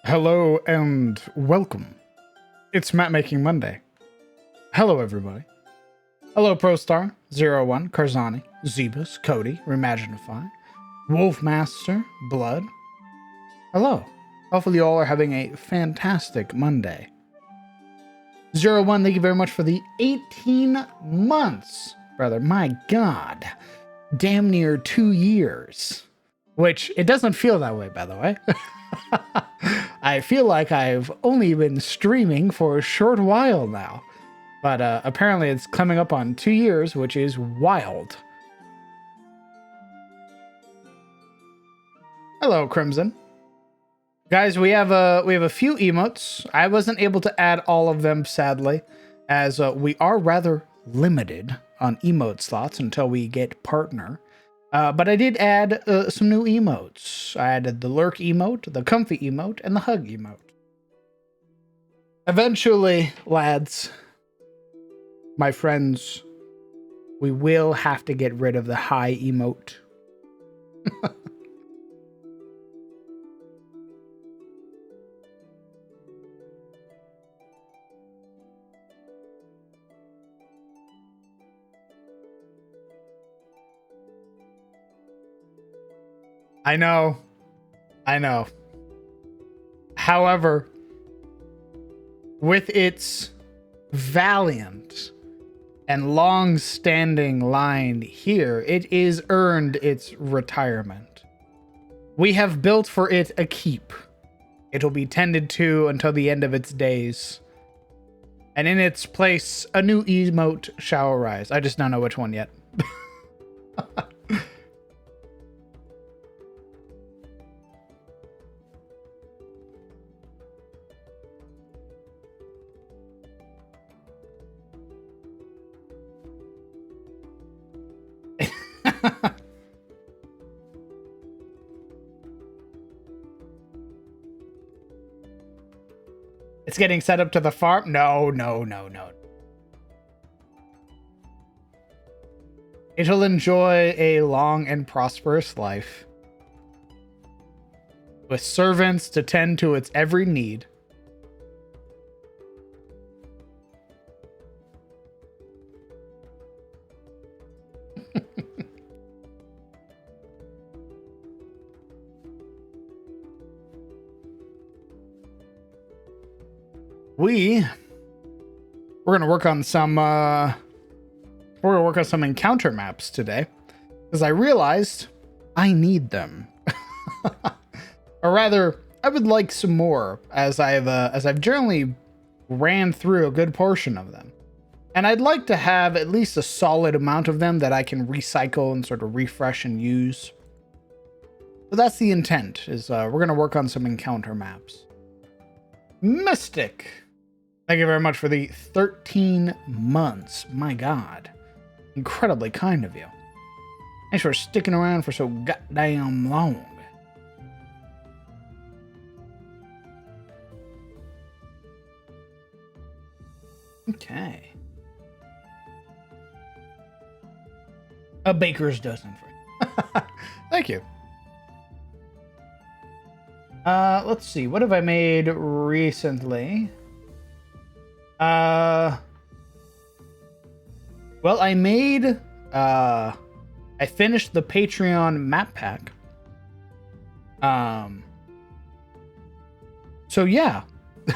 Hello and welcome. It's Map Making Monday. Hello, everybody. Hello, ProStar, 01, Karzani, Zebus, Cody, Reimaginify, Wolfmaster, Blood. Hello. Hopefully you all are having a fantastic Monday. 01, thank you very much for the 18 months, brother. My God. Damn near 2 years. Which, it doesn't feel that way, by the way. I feel like I've only been streaming for a short while now. But apparently it's coming up on 2 years, which is wild. Hello, Crimson. Guys, we have a few emotes. I wasn't able to add all of them, sadly, as we are rather limited on emote slots until we get partner. But I did add some new emotes. I added the lurk emote, the comfy emote, and the hug emote. Eventually, lads, my friends, we will have to get rid of the hi emote. I know. However, with its valiant and long-standing line here, it is earned its retirement. We have built for it a keep. It'll be tended to until the end of its days. And in its place, a new emote shall arise. I just don't know which one yet. It's getting set up to the farm? No. It'll enjoy a long and prosperous life, with servants to tend to its every need. We're gonna work on some encounter maps today, because I realized I need them. Or rather, I would like some more, as I've generally ran through a good portion of them. And I'd like to have at least a solid amount of them that I can recycle and sort of refresh and use. So that's the intent, is we're going to work on some encounter maps. Mystic! Thank you very much for the 13 months. My God. Incredibly kind of you. Thanks for sticking around for so goddamn long. Okay. A baker's dozen for you. Thank you. Let's see. What have I made recently? Well, I made, I finished the Patreon map pack. So yeah.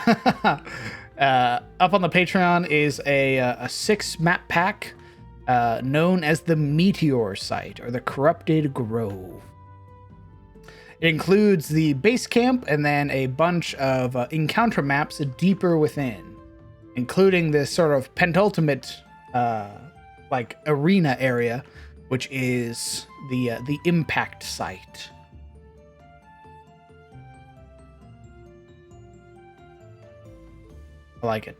Up on the Patreon is a 6 map pack, known as the Meteor Site, or the Corrupted Grove. It includes the base camp and then a bunch of encounter maps deeper within, including this sort of penultimate, like arena area, which is the impact site. I like it.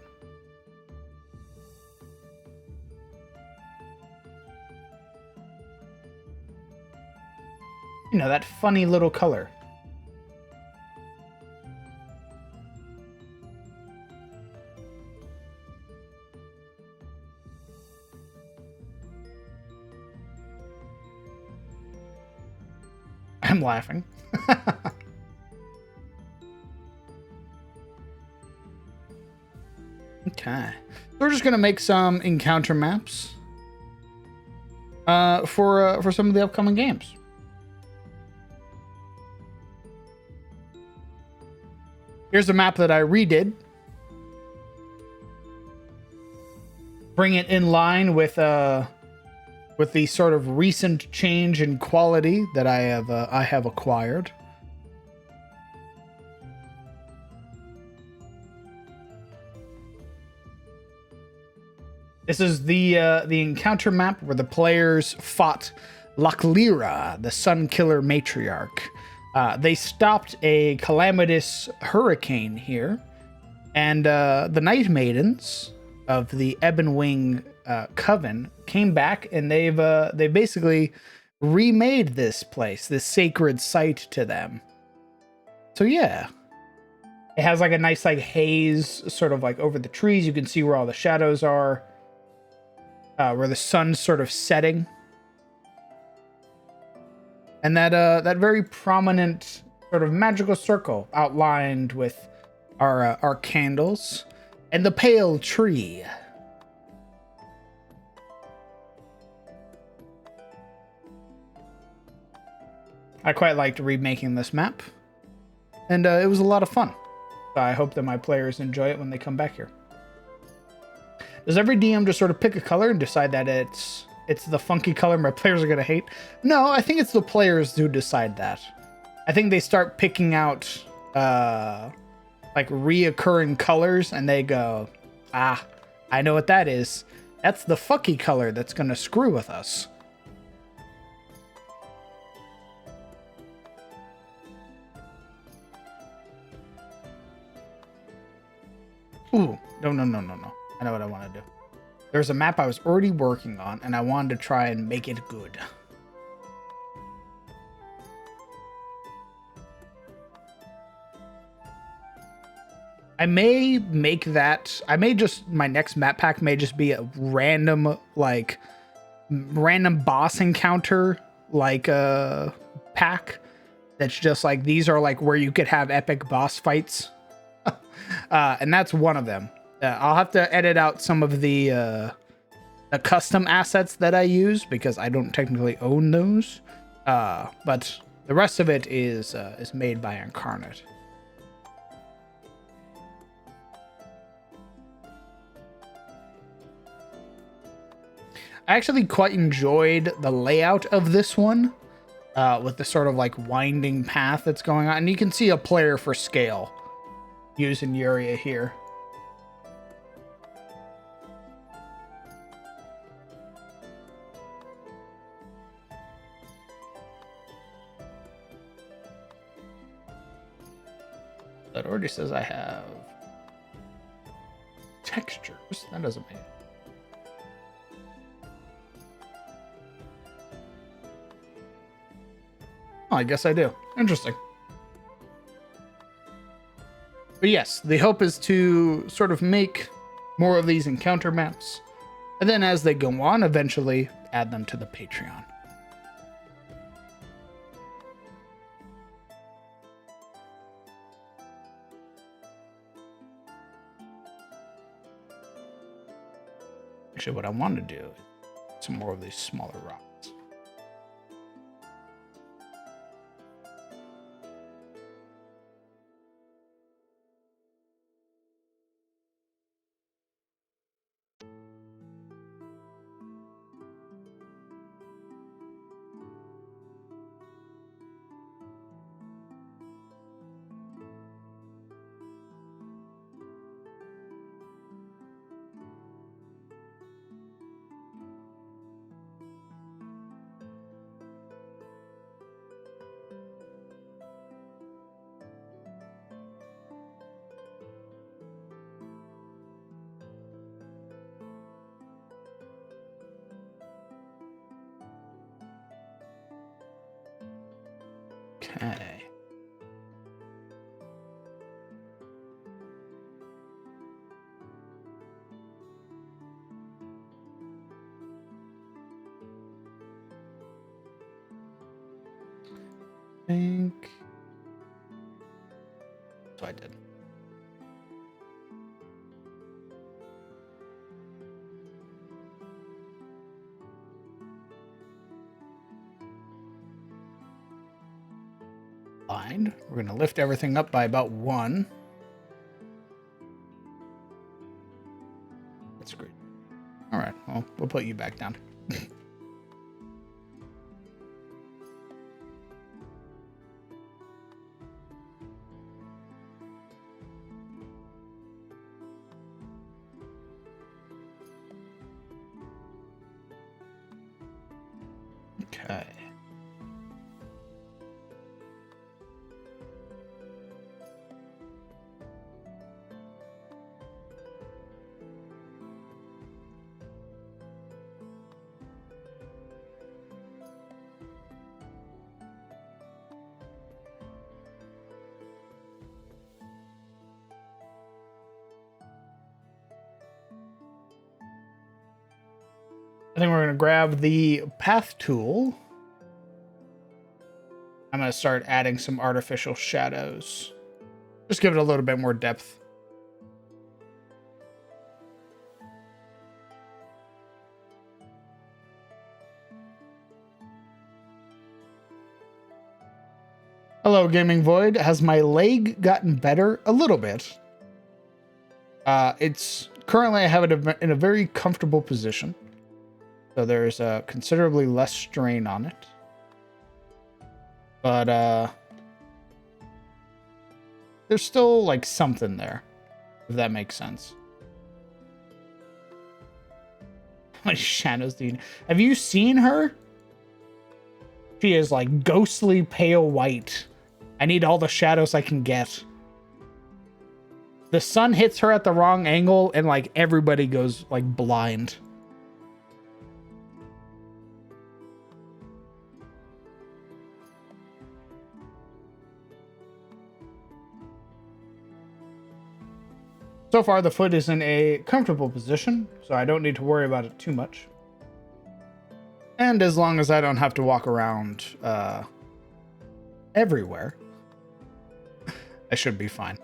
You know, that funny little color. I'm laughing. Okay. We're just gonna make some encounter maps for some of the upcoming games. Here's a map that I redid. Bring it in line with the sort of recent change in quality that I have acquired. This is the encounter map where the players fought Laklira, the Sun Killer matriarch. They stopped a calamitous hurricane here, and the Night Maidens of the Ebonwing Coven came back, and they've basically remade this place, this sacred site to them. So yeah, it has like a nice like haze sort of like over the trees. You can see where all the shadows are. Where the sun's sort of setting, and that very prominent sort of magical circle outlined with our candles and the pale tree. I quite liked remaking this map, and it was a lot of fun. So I hope that my players enjoy it when they come back here. Does every DM just sort of pick a color and decide that it's the funky color my players are going to hate? No, I think it's the players who decide that. I think they start picking out like reoccurring colors, and they go, ah, I know what that is. That's the fucky color that's going to screw with us. Ooh, no. I know what I want to do. There's a map I was already working on, and I wanted to try and make it good. I may make that... my next map pack may just be a random boss encounter, like, pack. That's just like, these are like where you could have epic boss fights. And that's one of them. I'll have to edit out some of the custom assets that I use because I don't technically own those. But the rest of it is made by Incarnate. I actually quite enjoyed the layout of this one, with the sort of like winding path that's going on. And you can see a player for scale using Yuria here. That already says I have textures. That doesn't mean it. Oh, I guess I do. Interesting. But yes, the hope is to sort of make more of these encounter maps, and then as they go on, eventually add them to the Patreon. Actually, what I want to do is some more of these smaller rocks. Okay. Think. So I did. Blind. We're going to lift everything up by about 1. That's great. All right, well, we'll put you back down. Okay. I think we're going to grab the path tool. I'm going to start adding some artificial shadows. Just give it a little bit more depth. Hello, Gaming Void. Has my leg gotten better? A little bit. It's currently I have it in a very comfortable position. So there's considerably less strain on it. But there's still like something there, if that makes sense. How many shadows do you... Have you seen her? She is like ghostly pale white. I need all the shadows I can get. The sun hits her at the wrong angle and like everybody goes like blind. So far, the foot is in a comfortable position, so I don't need to worry about it too much. And as long as I don't have to walk around everywhere, I should be fine.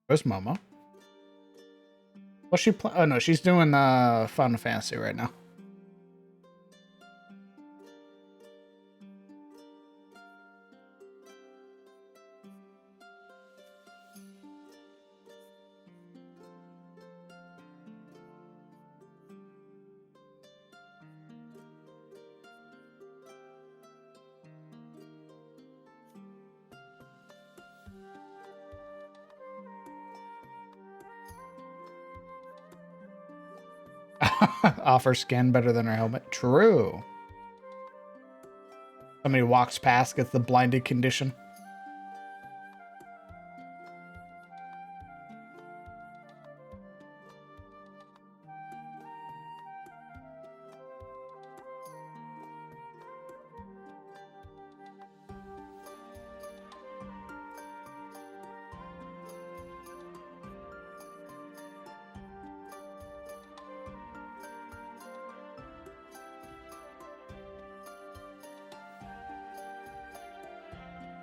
Where's Momo? What's she playing? Oh no, she's doing Final Fantasy right now. Offer skin better than her helmet. True. Somebody walks past, gets the blinded condition.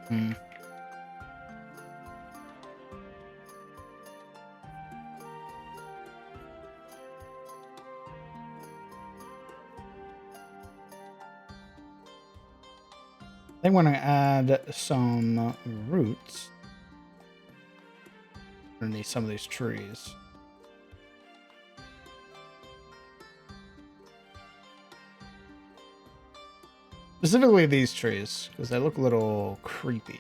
Hmm. I think we're going to add some roots underneath some of these trees. Specifically these trees, because they look a little creepy.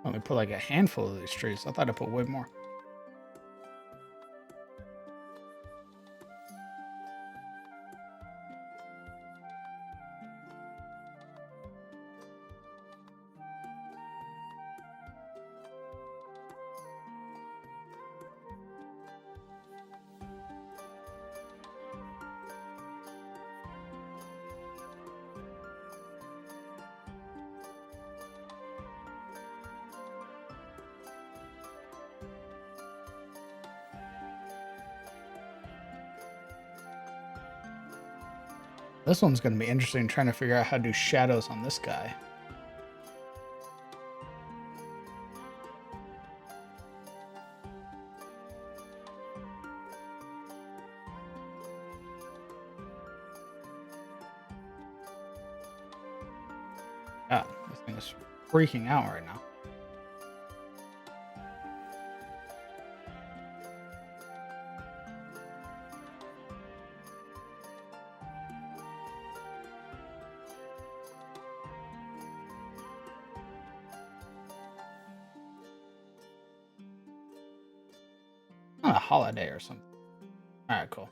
Only put like a handful of these trees. I thought I put way more. This one's going to be interesting, trying to figure out how to do shadows on this guy. God, this thing is freaking out right now. Not a holiday or something. All right, cool.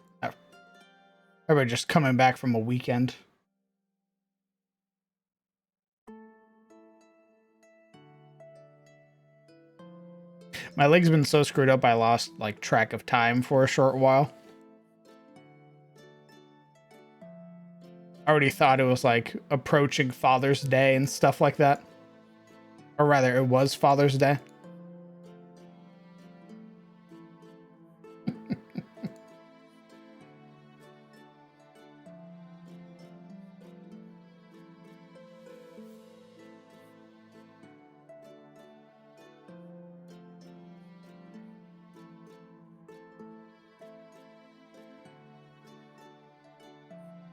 Everybody just coming back from a weekend. My leg's been so screwed up I lost like track of time for a short while. I already thought it was like approaching Father's Day and stuff like that. Or rather, it was Father's Day.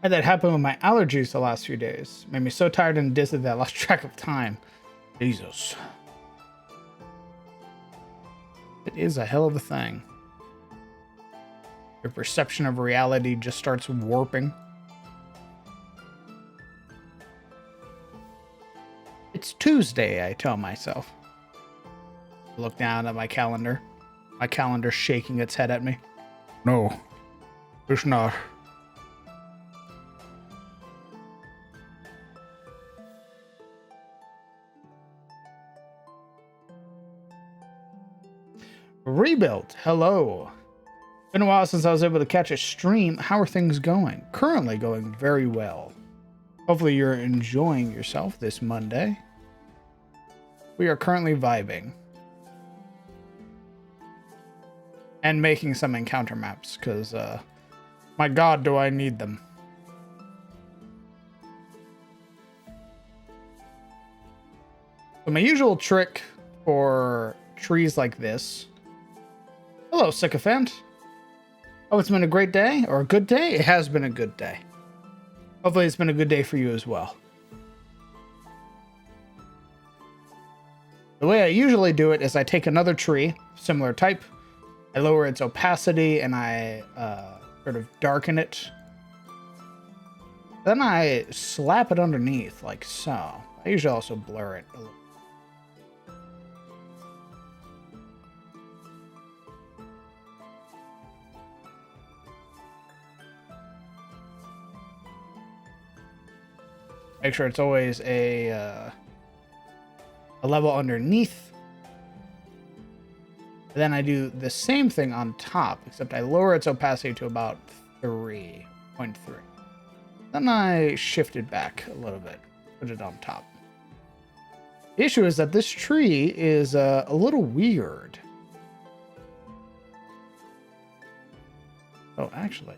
Had that happen with my allergies the last few days. Made me so tired and dizzy that I lost track of time. Jesus. It is a hell of a thing. Your perception of reality just starts warping. It's Tuesday, I tell myself. I look down at my calendar. My calendar shaking its head at me. No, it's not. Rebuilt, hello. Been a while since I was able to catch a stream. How are things going? Currently going very well. Hopefully you're enjoying yourself this Monday. We are currently vibing. And making some encounter maps, because, my god, do I need them. So my usual trick for trees like this. Hello, sycophant. Oh, it's been a great day? Or a good day? It has been a good day. Hopefully it's been a good day for you as well. The way I usually do it is I take another tree, similar type, I lower its opacity, and I sort of darken it. Then I slap it underneath, like so. I usually also blur it a little. Make sure it's always a level underneath. Then I do the same thing on top, except I lower its opacity to about 3.3. Then I shift it back a little bit, put it on top. The issue is that this tree is a little weird. Oh, actually.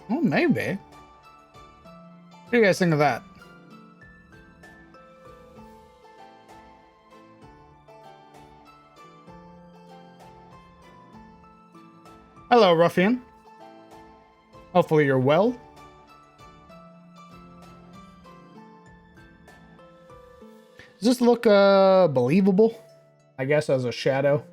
Well, maybe. What do you guys think of that? Hello, Ruffian. Hopefully you're well. Does this look believable? I guess as a shadow.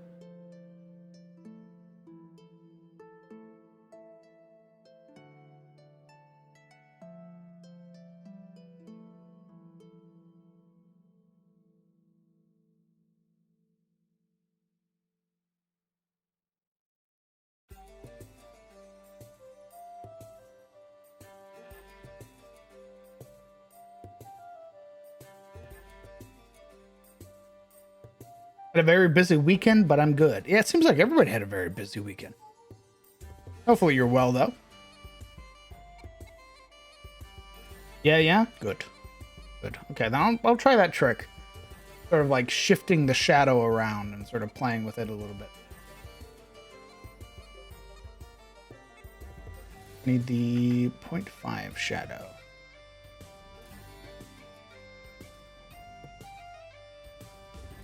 Had a very busy weekend, but I'm good. Yeah, it seems like everybody had a very busy weekend. Hopefully you're well, though. Yeah, good. Good. Okay, then I'll try that trick. Sort of like shifting the shadow around and sort of playing with it a little bit. Need the 0.5 shadow.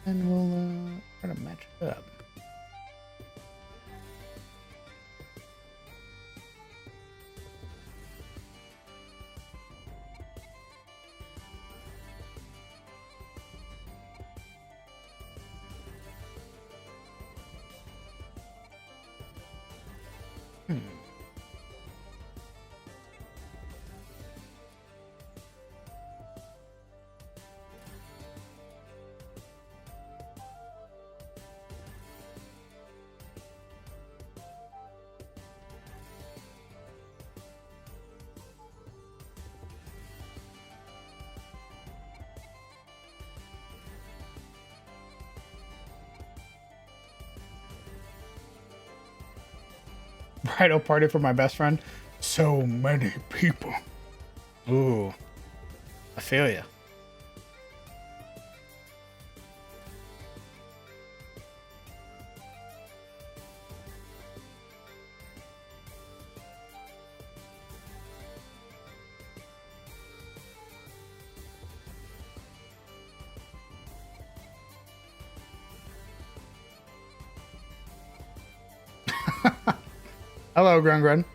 And we'll try to match it up. Bridal party for my best friend. So many people. Ooh, I feel ya. Hello, Grun.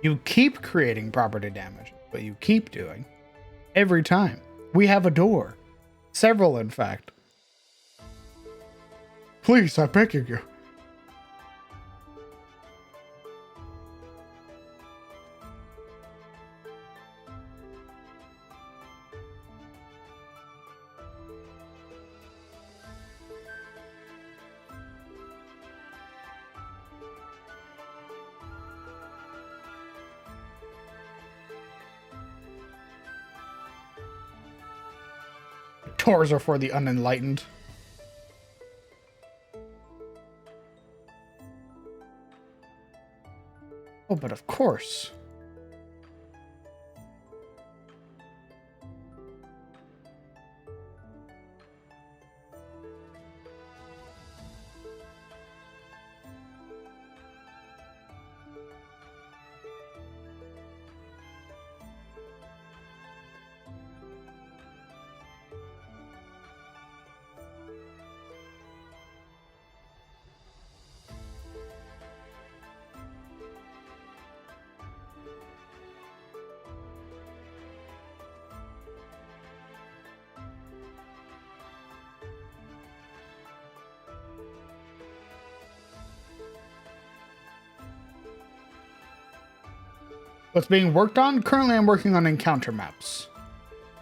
You keep creating property damage, but you keep doing every time. We have a door. Several, in fact. Please, I beg you. Doors are for the unenlightened. Oh, but of course. What's being worked on? Currently, I'm working on encounter maps,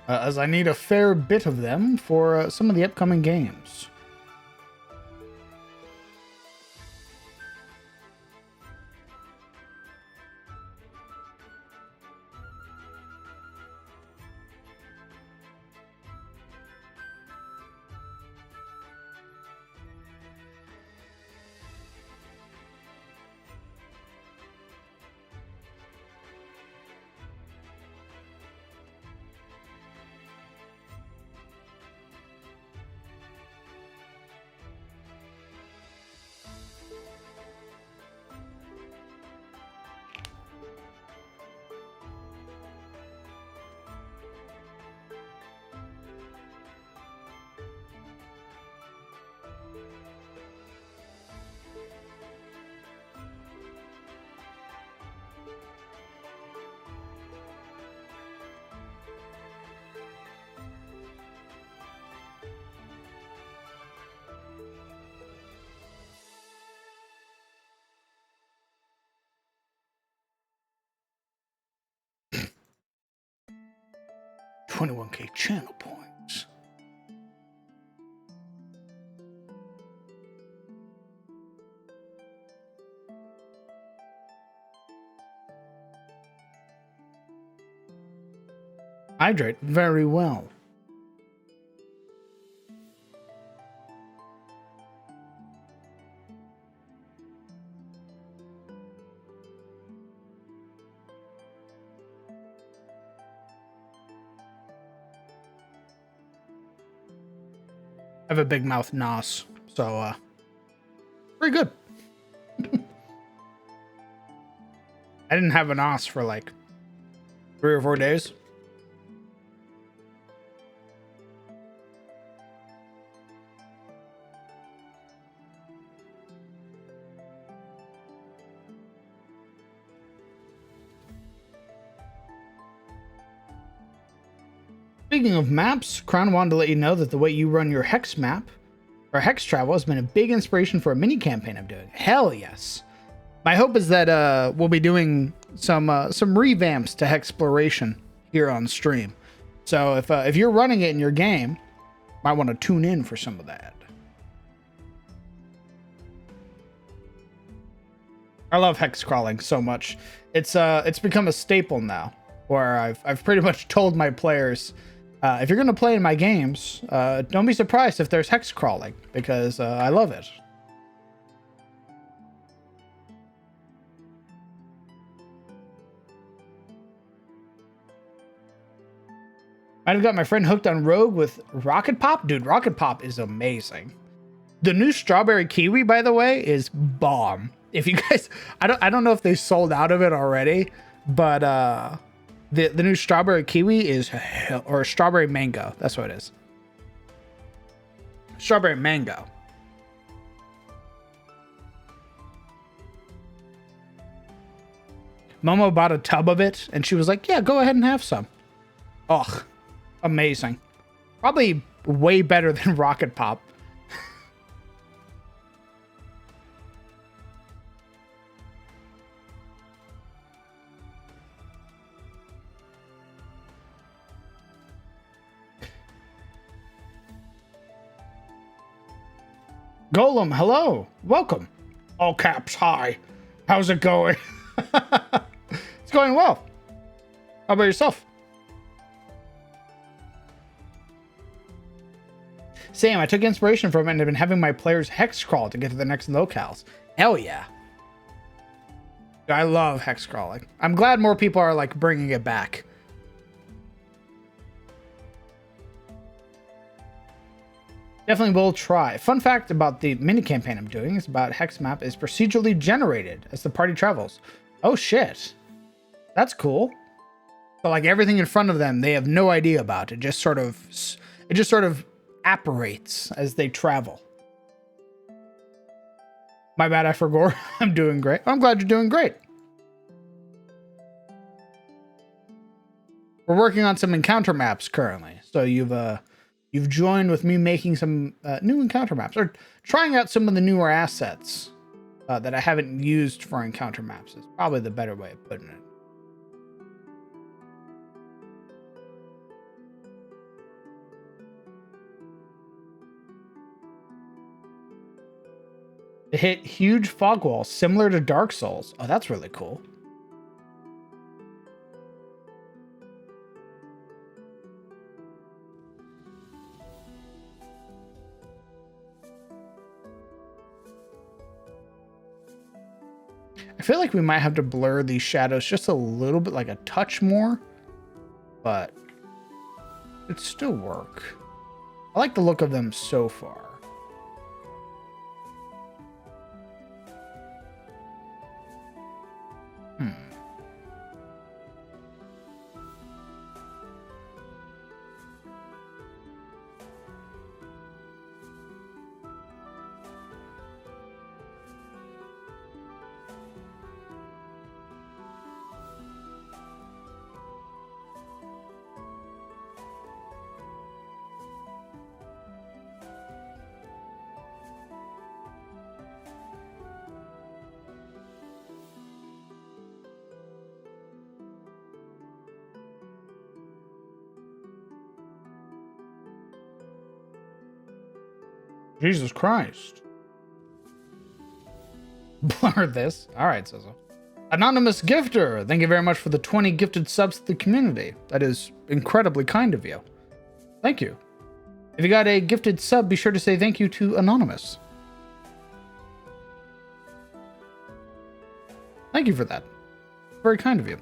as I need a fair bit of them for some of the upcoming games. 21k channel points. Hydrate very well. I have a big mouth nos, so pretty good. I didn't have a nos for like 3 or 4 days. Speaking of maps, Crown wanted to let you know that the way you run your Hex map, or Hex travel, has been a big inspiration for a mini campaign I'm doing. Hell yes. My hope is that we'll be doing some revamps to Hexploration here on stream. So if you're running it in your game, might want to tune in for some of that. I love hex crawling so much. It's become a staple now, where I've pretty much told my players, if you're gonna play in my games, don't be surprised if there's hex crawling, because I love it. Might have got my friend hooked on Rogue with Rocket Pop. Dude, Rocket Pop is amazing. The new strawberry kiwi, by the way, is bomb. If you guys, I don't know if they sold out of it already, but the new strawberry kiwi is or strawberry mango. That's what it is. Strawberry mango. Momo bought a tub of it, and she was like, "Yeah, go ahead and have some." Ugh, amazing. Probably way better than Rocket Pop. Golem, hello. Welcome. All caps, hi. How's it going? It's going well. How about yourself? Sam, I took inspiration from it and have been having my players hex crawl to get to the next locales. Hell yeah. I love hex crawling. I'm glad more people are like bringing it back. Definitely will try. Fun fact about the mini campaign I'm doing is about hex map is procedurally generated as the party travels. Oh shit. That's cool. So like everything in front of them, they have no idea about. It just sort of apparates as they travel. My bad, I forgot. I'm doing great. I'm glad you're doing great. We're working on some encounter maps currently. So you've joined with me making some new encounter maps, or trying out some of the newer assets that I haven't used for encounter maps is probably the better way of putting it. To hit huge fog walls similar to Dark Souls. Oh, that's really cool. I feel like we might have to blur these shadows just a little bit, like a touch more, but it'd still work. I like the look of them so far. Jesus Christ. Blur this. All right, Sizzle. Anonymous Gifter. Thank you very much for the 20 gifted subs to the community. That is incredibly kind of you. Thank you. If you got a gifted sub, be sure to say thank you to Anonymous. Thank you for that. Very kind of you.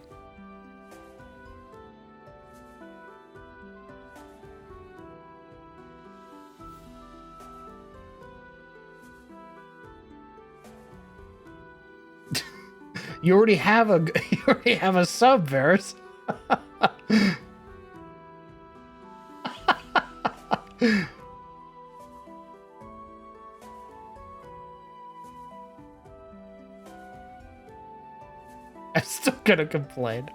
You already have a sub, Varys. I'm still gonna complain.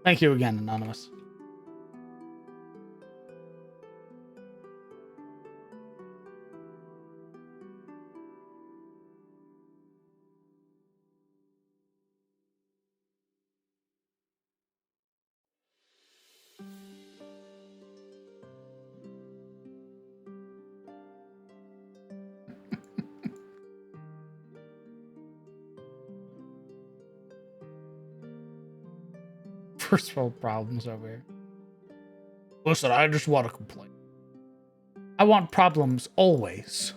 Thank you again, Anonymous. First world problems over here. Listen, I just want to complain. I want problems always.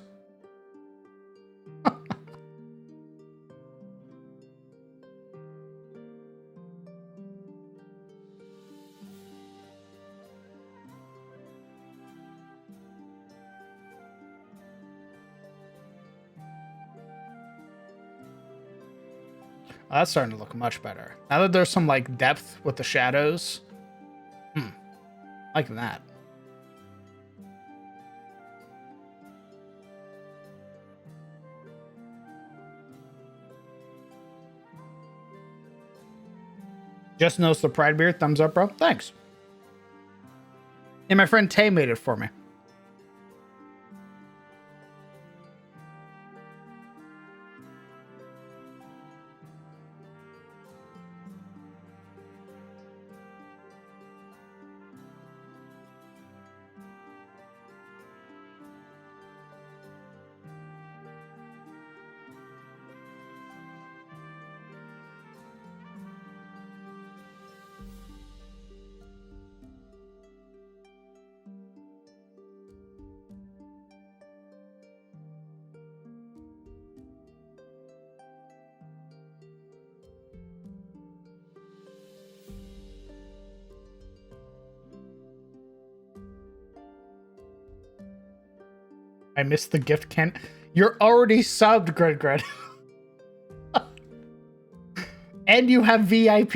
That's starting to look much better. Now that there's some, like, depth with the shadows. Like that. Just noticed the Pride Beard. Thumbs up, bro. Thanks. And my friend Tay made it for me. I missed the gift, Kent. You're already subbed, Gred. And you have VIP.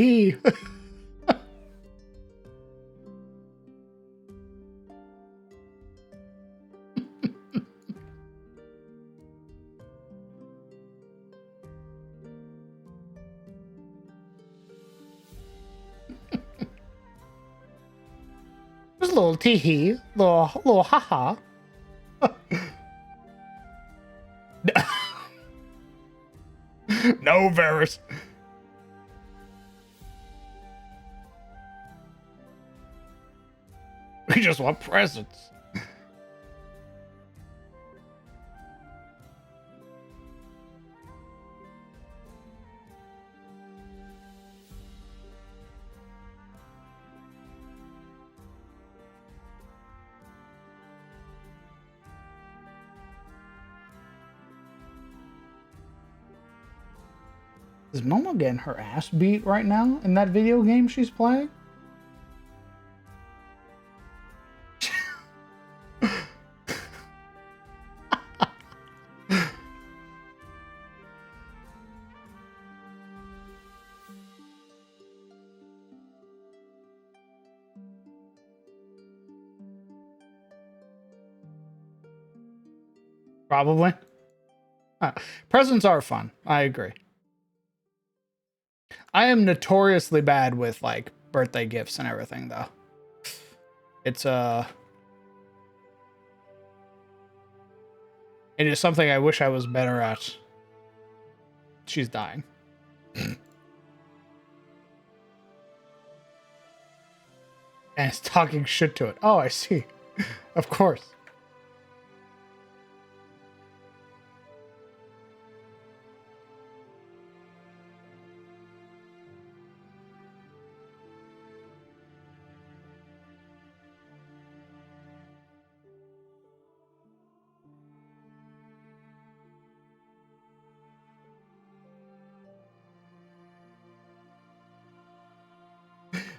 There's a little tee-hee, little haha. No, Varys. We just want presents. Is Momo getting her ass beat right now in that video game she's playing? Probably. Presents are fun. I agree. I am notoriously bad with, like, birthday gifts and everything, though. It's it is something I wish I was better at. She's dying. And it's talking shit to it. Oh, I see. Of course.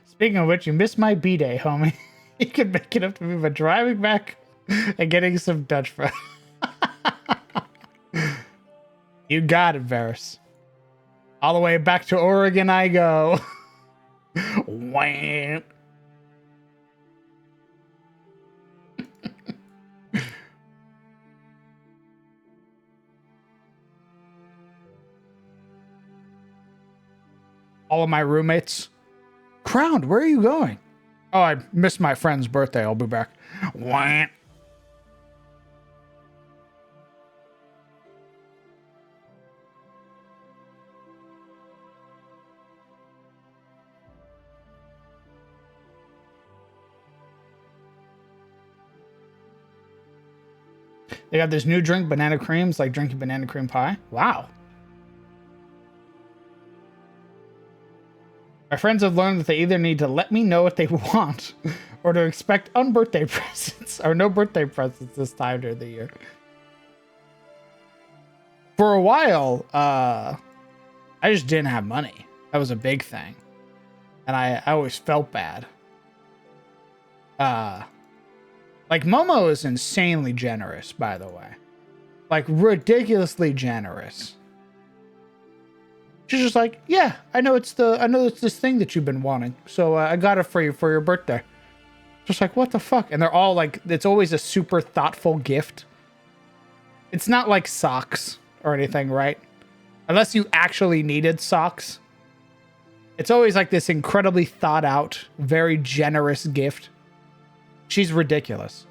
Speaking of which, you missed my B-Day, homie. You can make it up to me by driving back and getting some Dutch fries. You got it, Varys. All the way back to Oregon I go. Wham. All of my roommates. Crowned, where are you going? Oh, I missed my friend's birthday. I'll be back. Wham. They got this new drink, banana creams, like drinking banana cream pie. Wow. My friends have learned that they either need to let me know what they want or to expect unbirthday presents or no birthday presents this time during the year. For a while, I just didn't have money. That was a big thing. And I always felt bad. Like Momo is insanely generous, by the way. Like ridiculously generous. She's just like, yeah, I know it's this thing that you've been wanting, so I got it for you for your birthday. Just like, what the fuck? And they're all like, it's always a super thoughtful gift. It's not like socks or anything, right? Unless you actually needed socks. It's always like this incredibly thought out, very generous gift. She's ridiculous.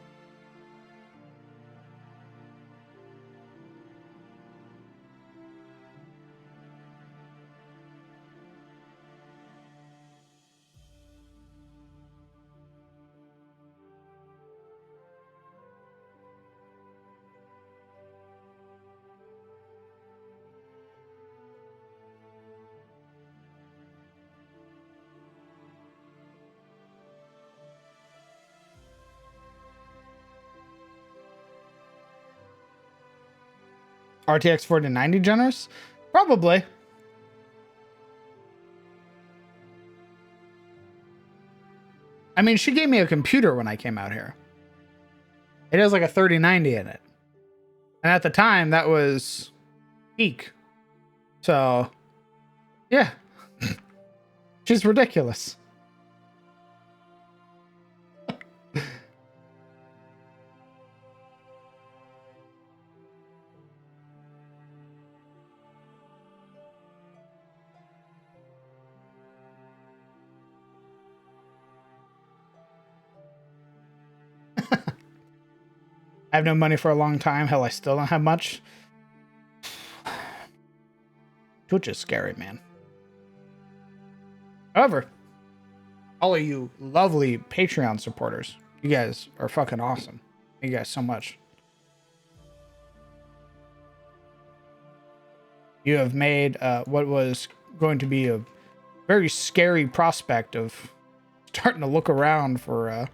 RTX 4090 generous? Probably. I mean, she gave me a computer when I came out here. It has like a 3090 in it. And at the time, that was peak. So, yeah. She's ridiculous. I have no money for a long time. Hell, I still don't have much. Twitch is scary, man. However, all of you lovely Patreon supporters, you guys are fucking awesome. Thank you guys so much. You have made what was going to be a very scary prospect of starting to look around for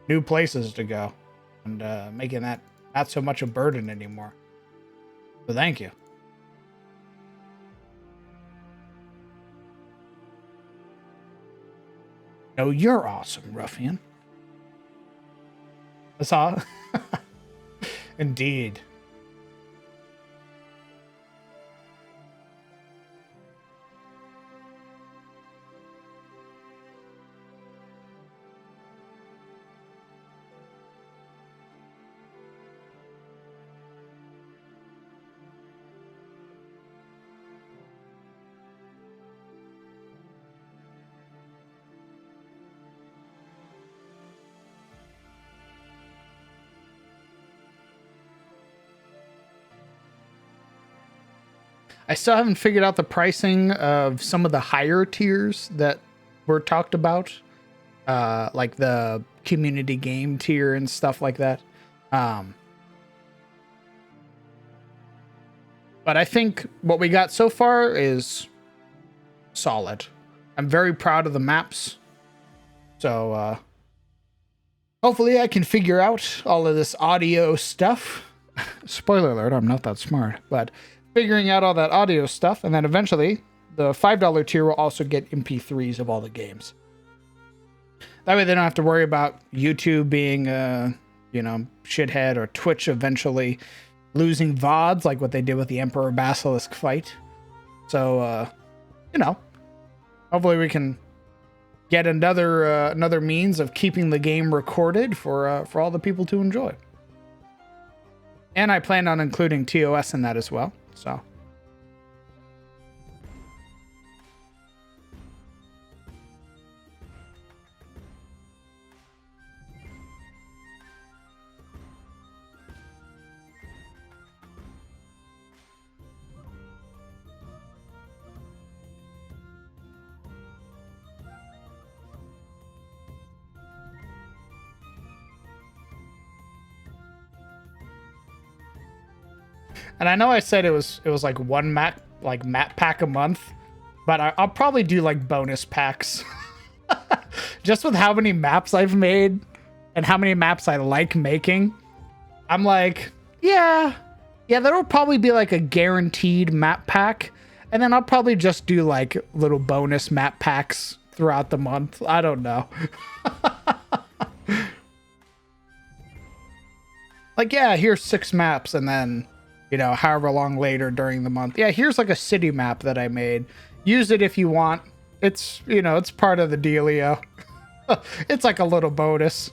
new places to go and making that not so much a burden anymore. So thank you. No, you're awesome, ruffian. That's all. Indeed. I still haven't figured out the pricing of some of the higher tiers that were talked about, like the community game tier and stuff like that. But I think what we got so far is solid. I'm very proud of the maps. So hopefully I can figure out all of this audio stuff. Spoiler alert, I'm not that smart. But figuring out all that audio stuff, and then eventually the $5 tier will also get MP3s of all the games. That way they don't have to worry about YouTube being shithead, or Twitch eventually losing VODs like what they did with the Emperor Basilisk fight. So, hopefully we can get another means of keeping the game recorded for all the people to enjoy. And I plan on including TOS in that as well. So. And I know I said it was like one map pack a month, but I'll probably do like bonus packs. Just with how many maps I've made and how many maps I like making, I'm like, yeah, there'll probably be like a guaranteed map pack, and then I'll probably just do like little bonus map packs throughout the month. I don't know. Like, yeah, here's 6 maps, and then, however long later during the month, yeah, here's like a city map that I made. Use it if you want. It's, it's part of the dealio. It's like a little bonus.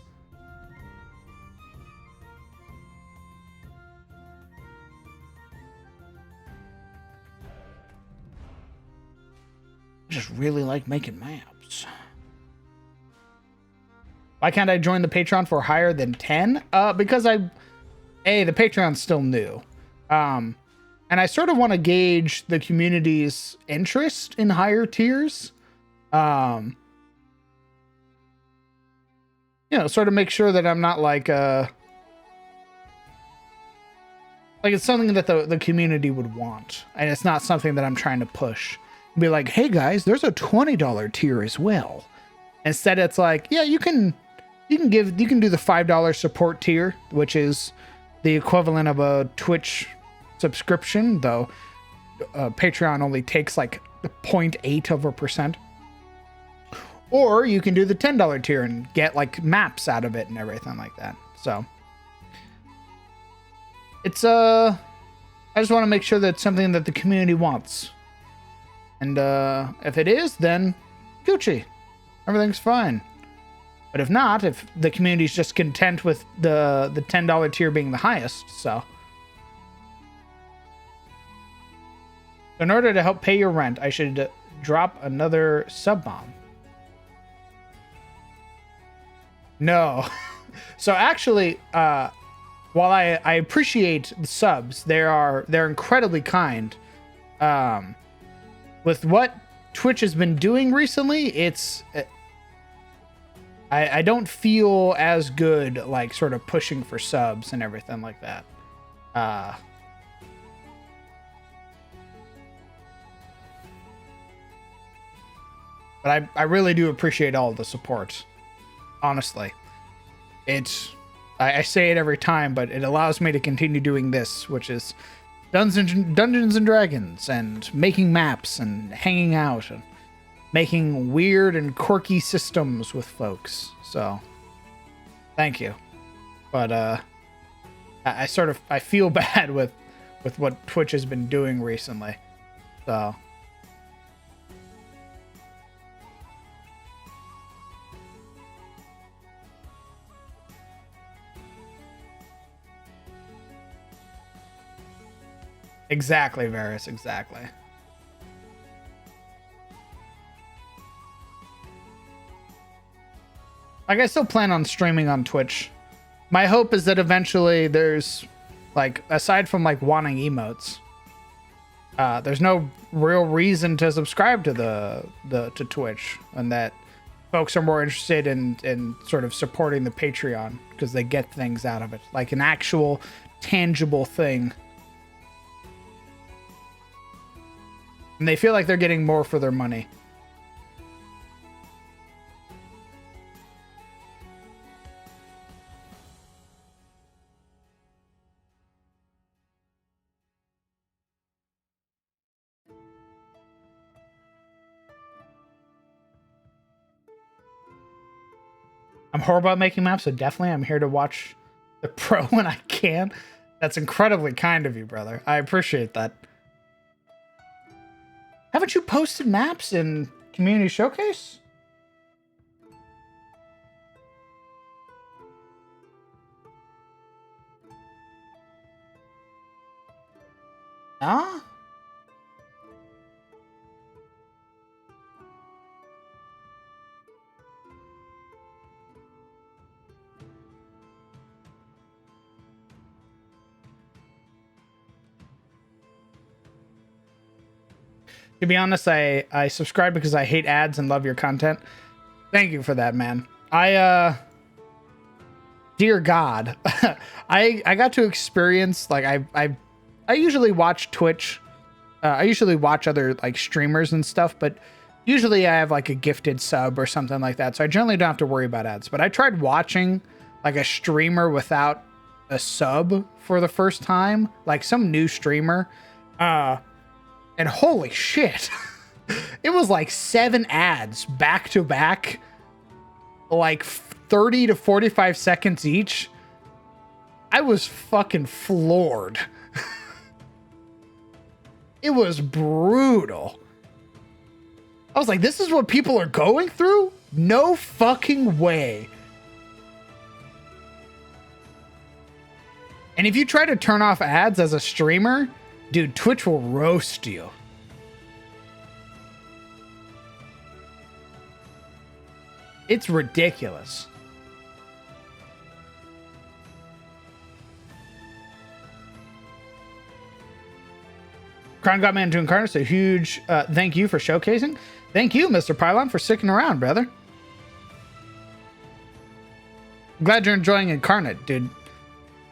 I just really like making maps. Why can't I join the Patreon for higher than 10? Because the Patreon's still new. And I sort of want to gauge the community's interest in higher tiers. Sort of make sure that I'm not like it's something that the community would want, and it's not something that I'm trying to push. Be like, hey guys, there's a $20 tier as well. Instead, it's like, yeah, you can do the $5 support tier, which is the equivalent of a Twitch subscription, though Patreon only takes like 0.8%. Or you can do the $10 tier and get like maps out of it and everything like that. So it's I just want to make sure that it's something that the community wants. And if it is, then Gucci. Everything's fine. But if not, if the community's just content with the $10 tier being the highest, so. In order to help pay your rent, I should drop another sub bomb. No. So actually, while I appreciate the subs, they're incredibly kind. With what Twitch has been doing recently, it's I don't feel as good like sort of pushing for subs and everything like that. But I really do appreciate all the support. Honestly, I say it every time, but it allows me to continue doing this, which is Dungeons and Dragons, and making maps, and hanging out, and making weird and quirky systems with folks. So, thank you. But I feel bad with what Twitch has been doing recently. So. Exactly, Varys, exactly. Like, I still plan on streaming on Twitch. My hope is that eventually there's, like, aside from, like, wanting emotes, There's no real reason to subscribe to to Twitch, and that folks are more interested in sort of supporting the Patreon because they get things out of it, like an actual tangible thing. And they feel like they're getting more for their money. I'm horrible at making maps, so definitely I'm here to watch the pro when I can. That's incredibly kind of you, brother. I appreciate that. Haven't you posted maps in Community Showcase? Nah? To be honest, I subscribe because I hate ads and love your content. Thank you for that, man. Dear God, I got to experience, like, I usually watch Twitch. I usually watch other like streamers and stuff, but usually I have like a gifted sub or something like that. So I generally don't have to worry about ads, but I tried watching like a streamer without a sub for the first time, like some new streamer. And holy shit, it was like 7 ads back to back, like 30 to 45 seconds each. I was fucking floored. It was brutal. I was like, this is what people are going through? No fucking way. And if you try to turn off ads as a streamer, dude, Twitch will roast you. It's ridiculous. Crown got man to Incarnate, so huge thank you for showcasing. Thank you, Mr. Pylon, for sticking around, brother. I'm glad you're enjoying Incarnate, dude.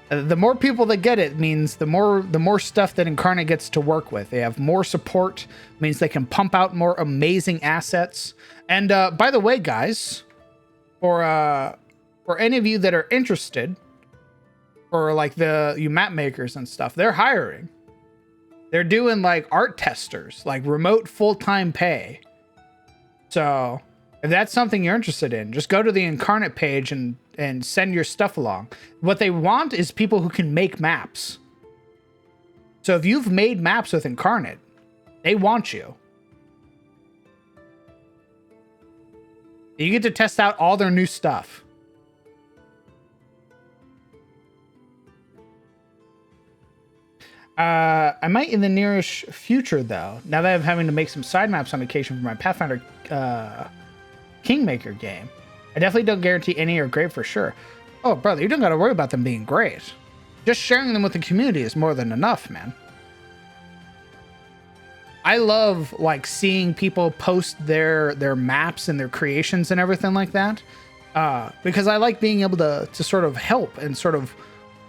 The more people that get it means the more stuff that Incarnate gets to work with. They have more support, means they can pump out more amazing assets. And by the way, guys, for any of you that are interested, or like you map makers and stuff, they're hiring. They're doing like art testers, like remote full-time pay. So if that's something you're interested in, just go to the Incarnate page and send your stuff along. What they want is people who can make maps. So if you've made maps with Incarnate, they want you. You get to test out all their new stuff. I might in the nearest future, though, now that I'm having to make some side maps on occasion for my Pathfinder Kingmaker game. I definitely don't guarantee any are great for sure. Oh, brother, you don't got to worry about them being great. Just sharing them with the community is more than enough, man. I love like seeing people post their maps and their creations and everything like that, because I like being able to sort of help and sort of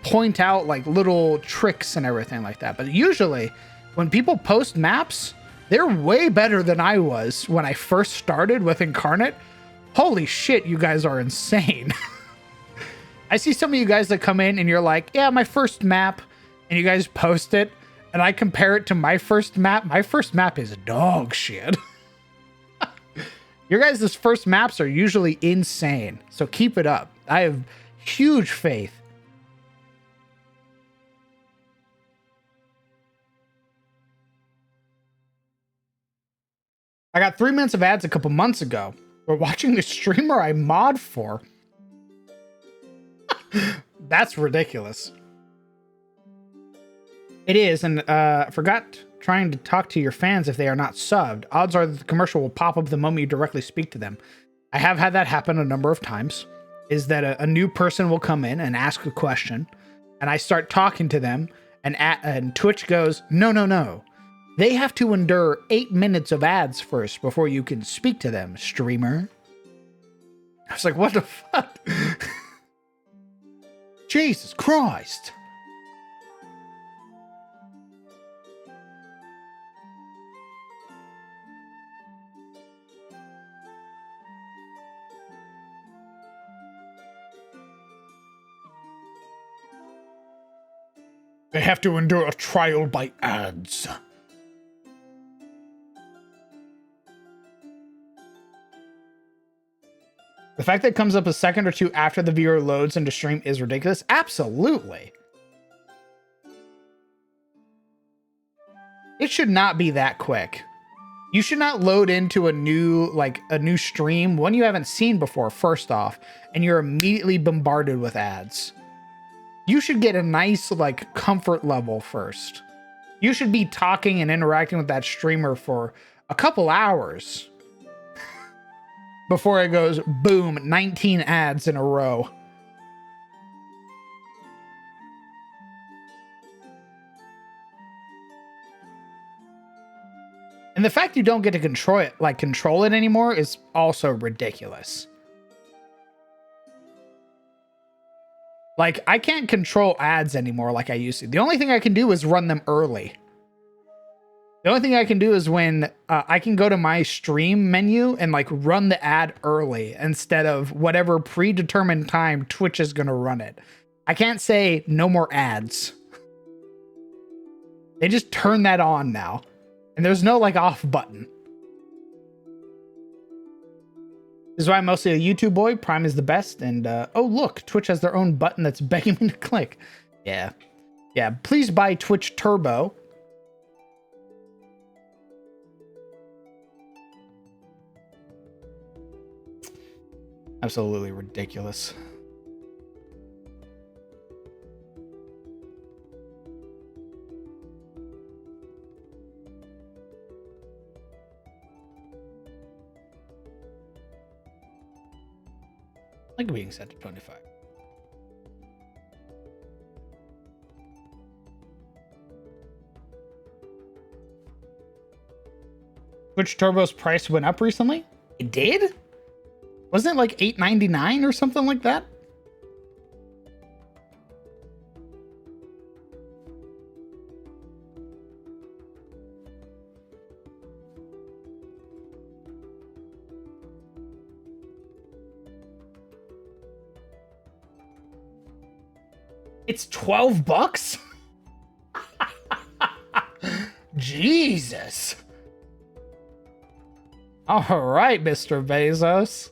point out like little tricks and everything like that. But usually when people post maps, they're way better than I was when I first started with Incarnate. Holy shit, you guys are insane. I see some of you guys that come in and you're like, yeah, my first map, and you guys post it, and I compare it to my first map. My first map is dog shit. Your guys' first maps are usually insane, so keep it up. I have huge faith. I got 3 minutes of ads a couple months ago. We're watching the streamer I mod for. That's ridiculous. It is, and I forgot trying to talk to your fans if they are not subbed. Odds are that the commercial will pop up the moment you directly speak to them. I have had that happen a number of times, is that a new person will come in and ask a question, and I start talking to them, and Twitch goes, no, no, no. They have to endure 8 minutes of ads first before you can speak to them, streamer. I was like, what the fuck? Jesus Christ. They have to endure a trial by ads. The fact that it comes up a second or two after the viewer loads into stream is ridiculous. Absolutely. It should not be that quick. You should not load into a new stream, one you haven't seen before, first off, and you're immediately bombarded with ads. You should get a nice, like, comfort level first. You should be talking and interacting with that streamer for a couple hours before it goes, boom, 19 ads in a row. And the fact you don't get to control it anymore is also ridiculous. Like, I can't control ads anymore like I used to. The only thing I can do is run them early. The only thing I can do is when I can go to my stream menu and like run the ad early instead of whatever predetermined time Twitch is going to run it. I can't say no more ads. They just turn that on now. And there's no like off button. This is why I'm mostly a YouTube boy. Prime is the best. And oh, look, Twitch has their own button that's begging me to click. Yeah. Yeah. Please buy Twitch Turbo. Absolutely ridiculous. I like being set to 25. Twitch Turbo's price went up recently? It did? Wasn't it like $8.99 or something like that? It's $12? Jesus. All right, Mr. Bezos.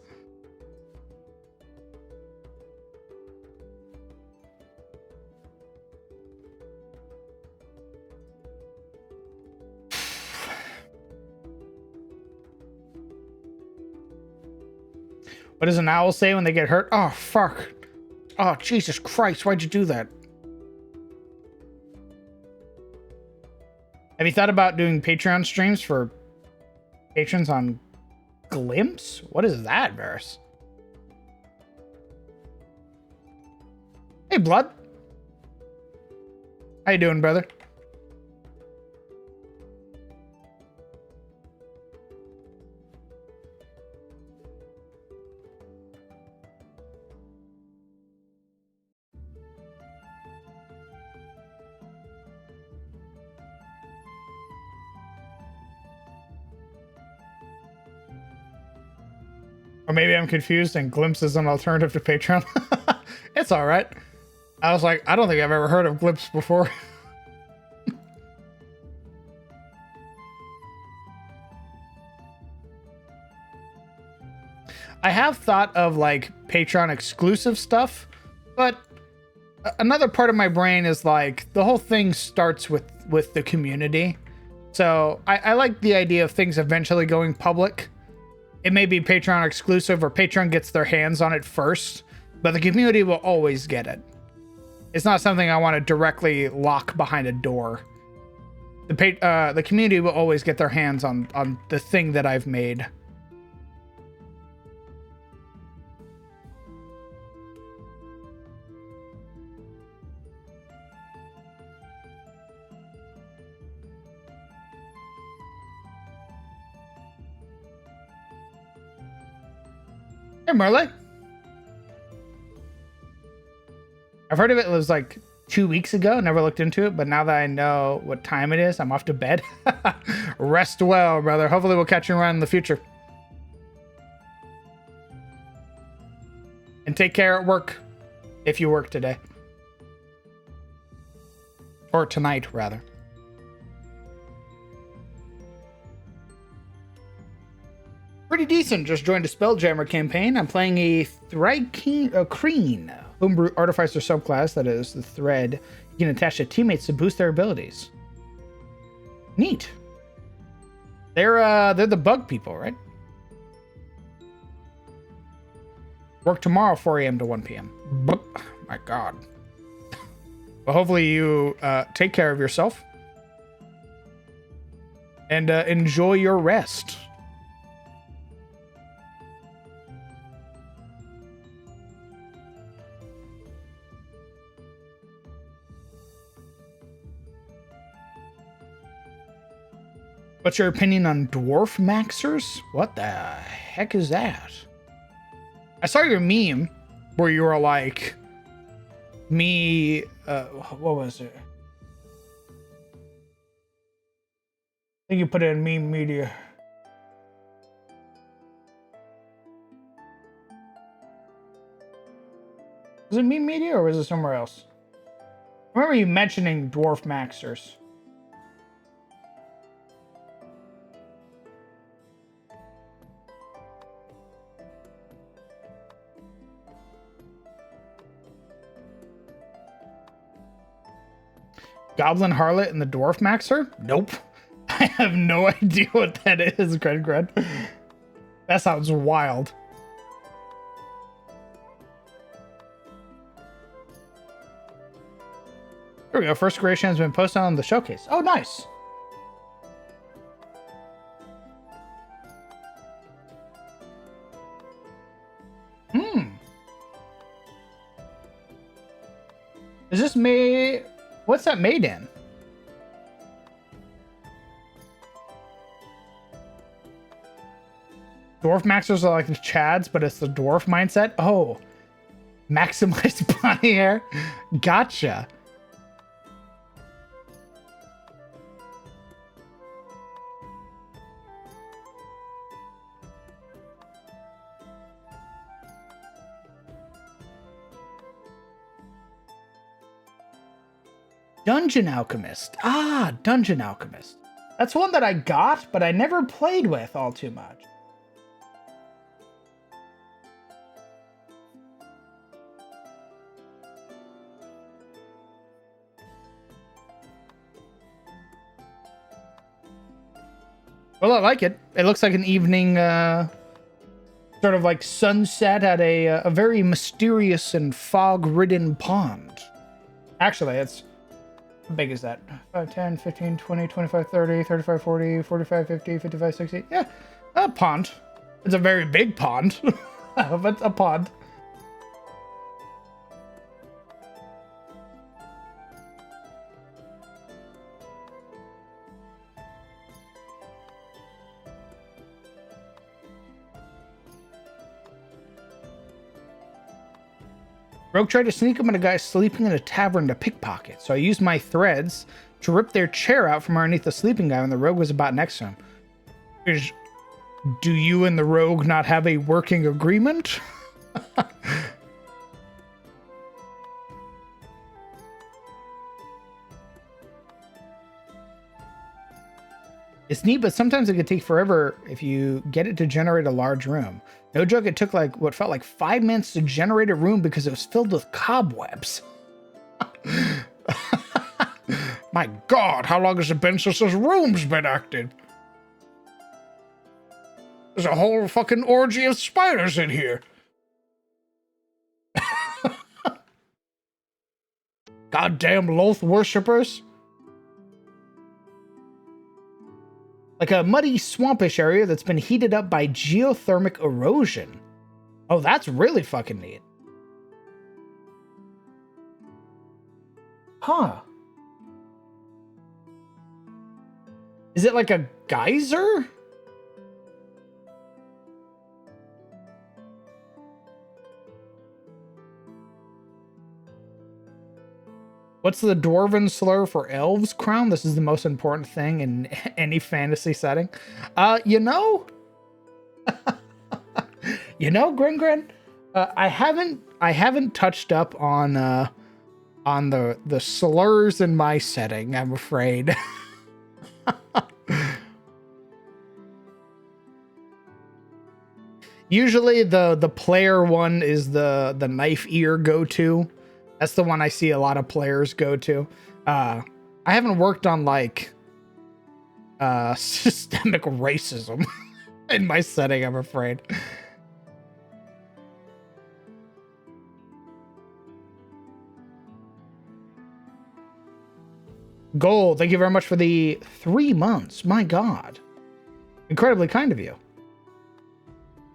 What does an owl say when they get hurt? Oh, fuck. Oh, Jesus Christ. Why'd you do that? Have you thought about doing Patreon streams for patrons on Glimpse? What is that, Varus? Hey, Blood. How you doing, brother? Or maybe I'm confused and Glimpse is an alternative to Patreon. It's all right. I was like, I don't think I've ever heard of Glimpse before. I have thought of like Patreon exclusive stuff, but another part of my brain is like the whole thing starts with the community. So I like the idea of things eventually going public. It may be Patreon exclusive or Patreon gets their hands on it first, but the community will always get it. It's not something I want to directly lock behind a door. The community will always get their hands on the thing that I've made. Hey, Merle. I've heard of it. It was like 2 weeks ago. Never looked into it, but now that I know what time it is, I'm off to bed. Rest well, brother. Hopefully we'll catch you around in the future. And take care at work, if you work today. Or tonight, rather. Pretty decent. Just joined a Spelljammer campaign. I'm playing a Kreen homebrew artificer subclass, that is the thread you can attach to teammates to boost their abilities. Neat. They're the bug people, right? Work tomorrow, 4 a.m. to 1 p.m. My God. Well, hopefully you take care of yourself and enjoy your rest. What's your opinion on dwarf maxers? What the heck is that? I saw your meme where you were like, me, what was it? I think you put it in meme media. Was it meme media or was it somewhere else? I remember you mentioning dwarf maxers. Goblin Harlot and the Dwarf Maxer? Nope. I have no idea what that is, Gred. That sounds wild. Here we go. First creation has been posted on the showcase. Oh, nice. Is this made... What's that made in? Dwarf maxers are like the Chads, but it's the dwarf mindset. Oh, maximized body hair. Gotcha. Dungeon Alchemist. Ah, Dungeon Alchemist. That's one that I got, but I never played with all too much. Well, I like it. It looks like an evening, sort of like sunset at a very mysterious and fog-ridden pond. Actually, it's... How big is that? 5, 10, 15, 20, 25, 30, 35, 40, 45, 50, 55, 60. Yeah, a pond. It's a very big pond, but a pond. Rogue tried to sneak up on a guy sleeping in a tavern to pickpocket, so I used my threads to rip their chair out from underneath the sleeping guy when the rogue was about next to him. Do you and the rogue not have a working agreement? It's neat, but sometimes it could take forever if you get it to generate a large room. No joke, it took like what felt like 5 minutes to generate a room because it was filled with cobwebs. My God, how long has it been since this room's been active? There's a whole fucking orgy of spiders in here. Goddamn Loth worshippers. Like a muddy, swampish area that's been heated up by geothermic erosion. Oh, that's really fucking neat. Huh. Is it like a geyser? What's the dwarven slur for elves crown? This is the most important thing in any fantasy setting. You know, Grin Grin, I haven't touched up on the slurs in my setting, I'm afraid. Usually the player one is the knife ear go-to. That's the one I see a lot of players go to. I haven't worked on like systemic racism in my setting, I'm afraid. Gold, thank you very much for the 3 months. My God. Incredibly kind of you.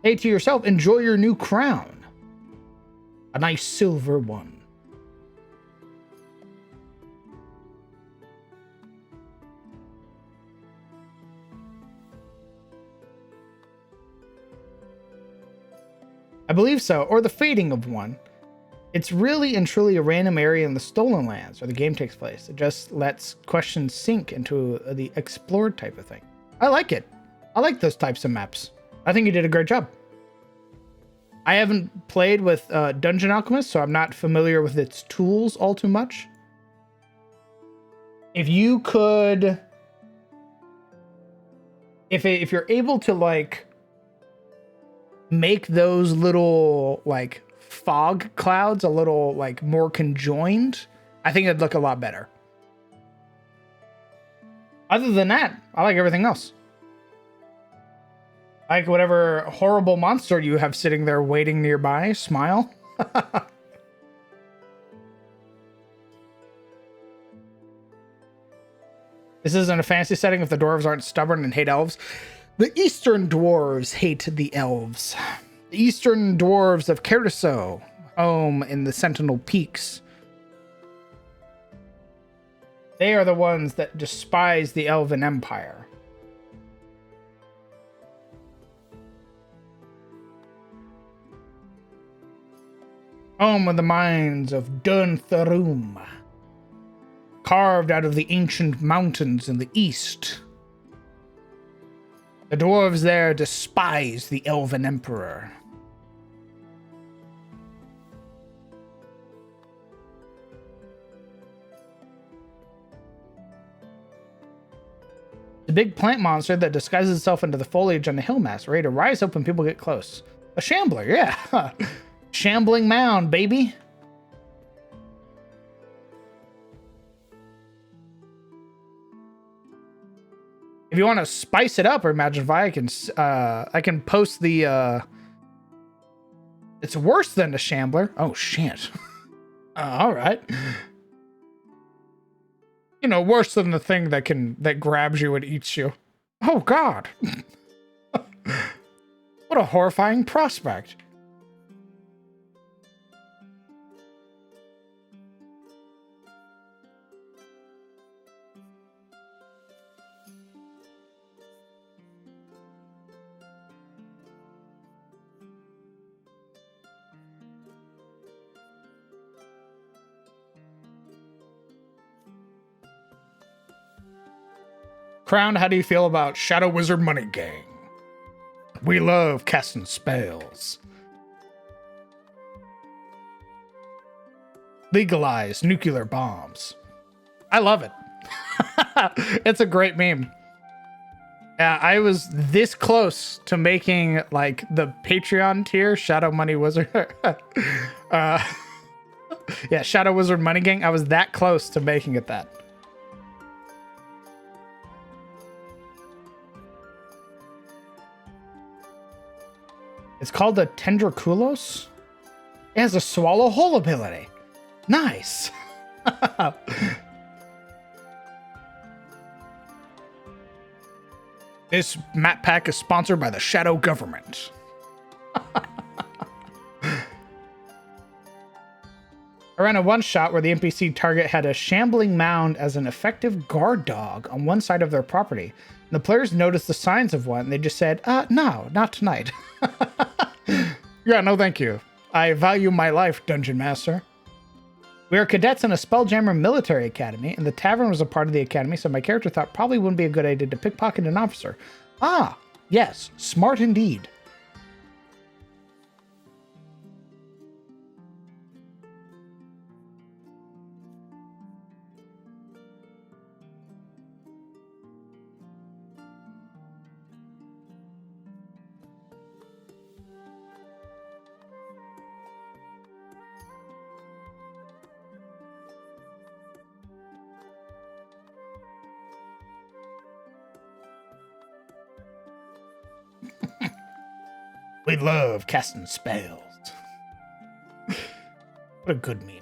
Hey, to yourself, enjoy your new crown. A nice silver one. I believe so, or the fading of one. It's really and truly a random area in the Stolen Lands where the game takes place. It just lets questions sink into the explored type of thing. I like it. I like those types of maps. I think you did a great job. I haven't played with Dungeon Alchemist, so I'm not familiar with its tools all too much. If you could... If you're able to, like, make those little, like, fog clouds a little, like, more conjoined, I think it'd look a lot better. Other than that, I like everything else. Like whatever horrible monster you have sitting there waiting nearby. Smile. This isn't a fantasy setting if the dwarves aren't stubborn and hate elves. The eastern dwarves hate the elves. The eastern dwarves of Keriso, home in the Sentinel Peaks. They are the ones that despise the Elven Empire. Home of the mines of Dun-Tharum, carved out of the ancient mountains in the east. The dwarves there despise the Elven Emperor. The big plant monster that disguises itself into the foliage on the hill mass, ready to rise up when people get close. A shambler, yeah. Shambling mound, baby. If you want to spice it up, or Imagify, I can post the. It's worse than the shambler. Oh shit! All right. You know, worse than the thing that grabs you and eats you. Oh God! What a horrifying prospect. Crown, how do you feel about Shadow Wizard Money Gang? We love casting spells. Legalize nuclear bombs. I love it. It's a great meme. Yeah, I was this close to making like the Patreon tier Shadow Money Wizard. Yeah, Shadow Wizard Money Gang. I was that close to making it that. It's called the Tendrakulos. It has a swallow whole ability. Nice. This map pack is sponsored by the Shadow Government. I ran a one-shot where the NPC target had a shambling mound as an effective guard dog on one side of their property. And the players noticed the signs of one, and they just said, no, not tonight. Yeah, no thank you. I value my life, Dungeon Master. We are cadets in a Spelljammer military academy, and the tavern was a part of the academy, so my character thought probably wouldn't be a good idea to pickpocket an officer. Ah, yes, smart indeed. We love casting spells. What a good meme.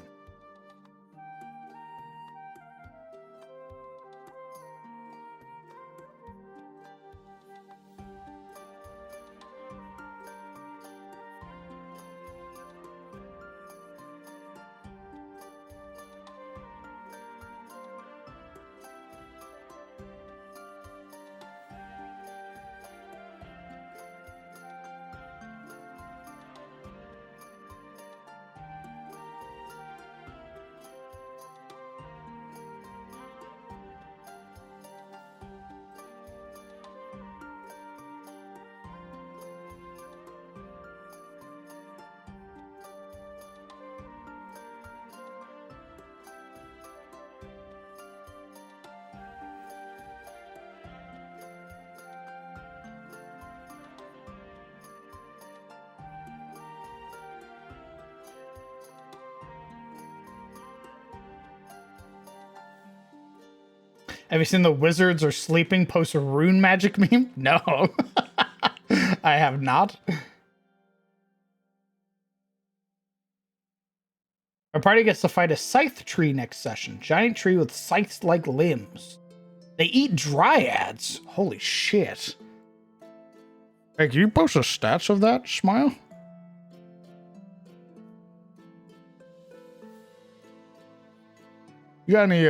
Have you seen the wizards are sleeping post a rune magic meme? No. I have not. Our party gets to fight a scythe tree next session. Giant tree with scythe-like limbs. They eat dryads. Holy shit. Hey, can you post the stats of that, Smile? You got any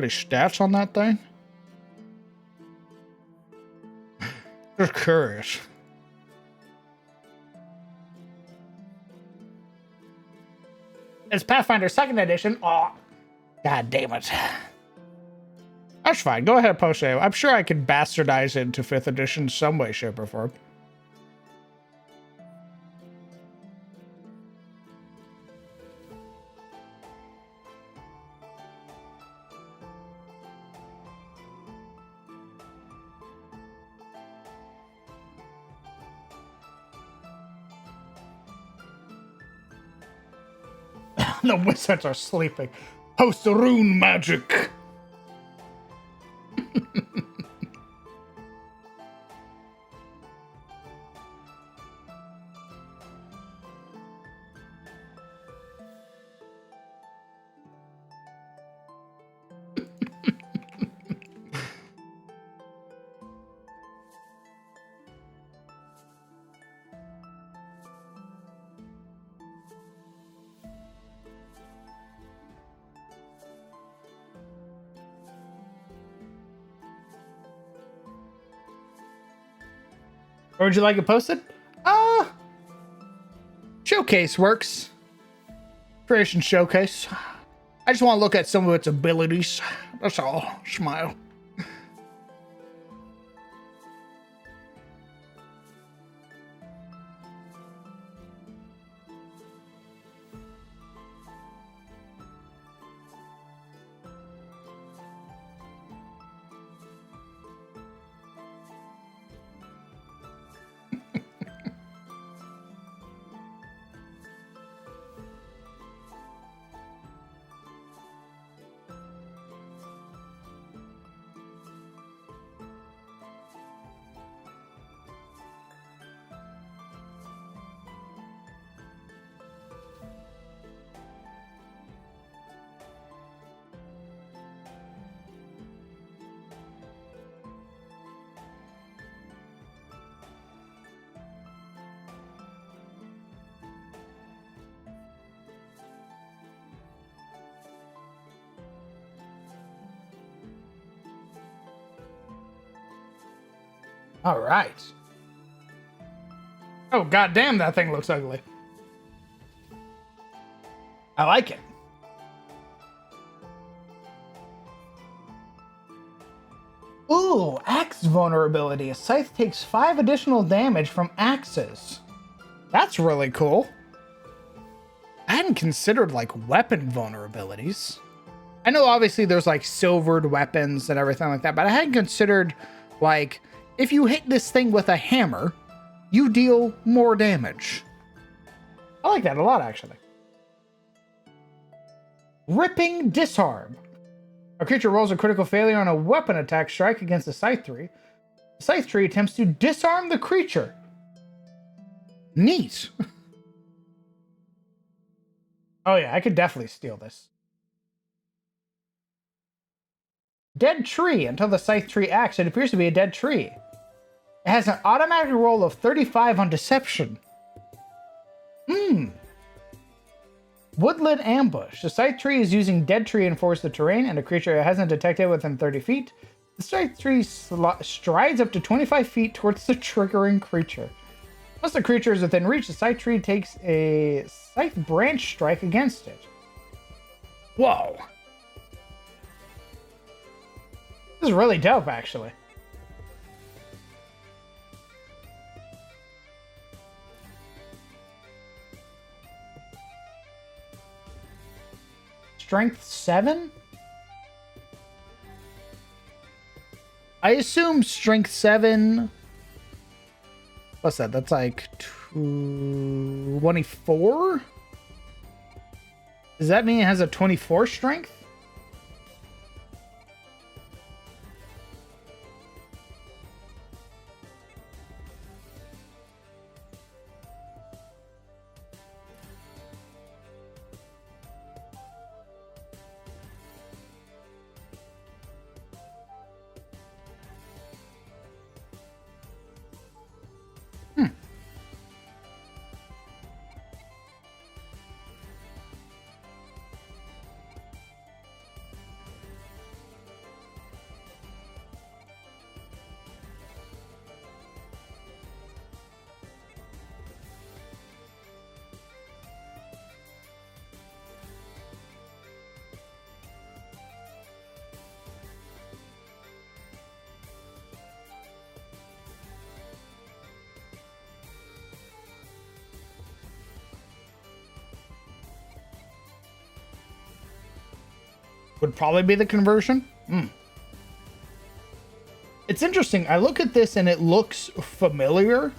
stats on that thing? Just curious. It's Pathfinder 2nd edition. Oh, god damn it. That's fine. Go ahead and post it. I'm sure I can bastardize it into 5th edition some way, shape, or form. The wizards are sleeping. Post the rune magic. Where would you like it posted? Showcase works. Creation showcase. I just want to look at some of its abilities. That's all. Smile. All right. Oh, goddamn, that thing looks ugly. I like it. Ooh, axe vulnerability. A scythe takes 5 additional damage from axes. That's really cool. I hadn't considered like weapon vulnerabilities. I know obviously there's like silvered weapons and everything like that, but I hadn't considered like if you hit this thing with a hammer, you deal more damage. I like that a lot, actually. Ripping Disarm. A creature rolls a critical failure on a weapon attack strike against the Scythe tree. The Scythe tree attempts to disarm the creature. Neat. Oh yeah, I could definitely steal this. Dead tree. Until the Scythe tree acts, it appears to be a dead tree. It has an automatic roll of 35 on Deception. Woodland Ambush. The Scythe tree is using dead tree to enforce the terrain, and a creature it hasn't detected within 30 feet. The Scythe tree strides up to 25 feet towards the triggering creature. Once the creature is within reach, the Scythe tree takes a Scythe branch strike against it. Whoa. This is really dope, actually. Strength 7? I assume strength 7. What's that? That's like 24? Does that mean it has a 24 strength? Would probably be the conversion. It's interesting. I look at this and it looks familiar,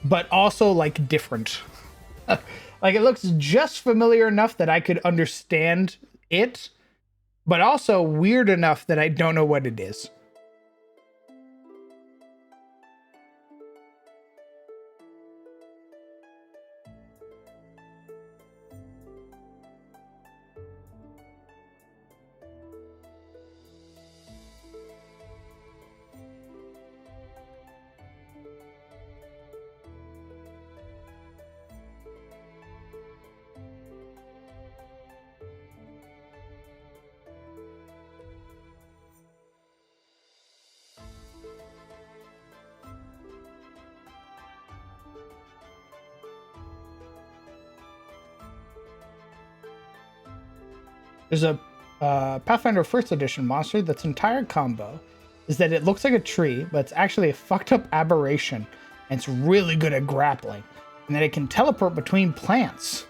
but also like different. Like it looks just familiar enough that I could understand it, but also weird enough that I don't know what it is. There's a Pathfinder First Edition monster that's entire combo is that it looks like a tree, but it's actually a fucked up aberration, and it's really good at grappling, and that it can teleport between plants.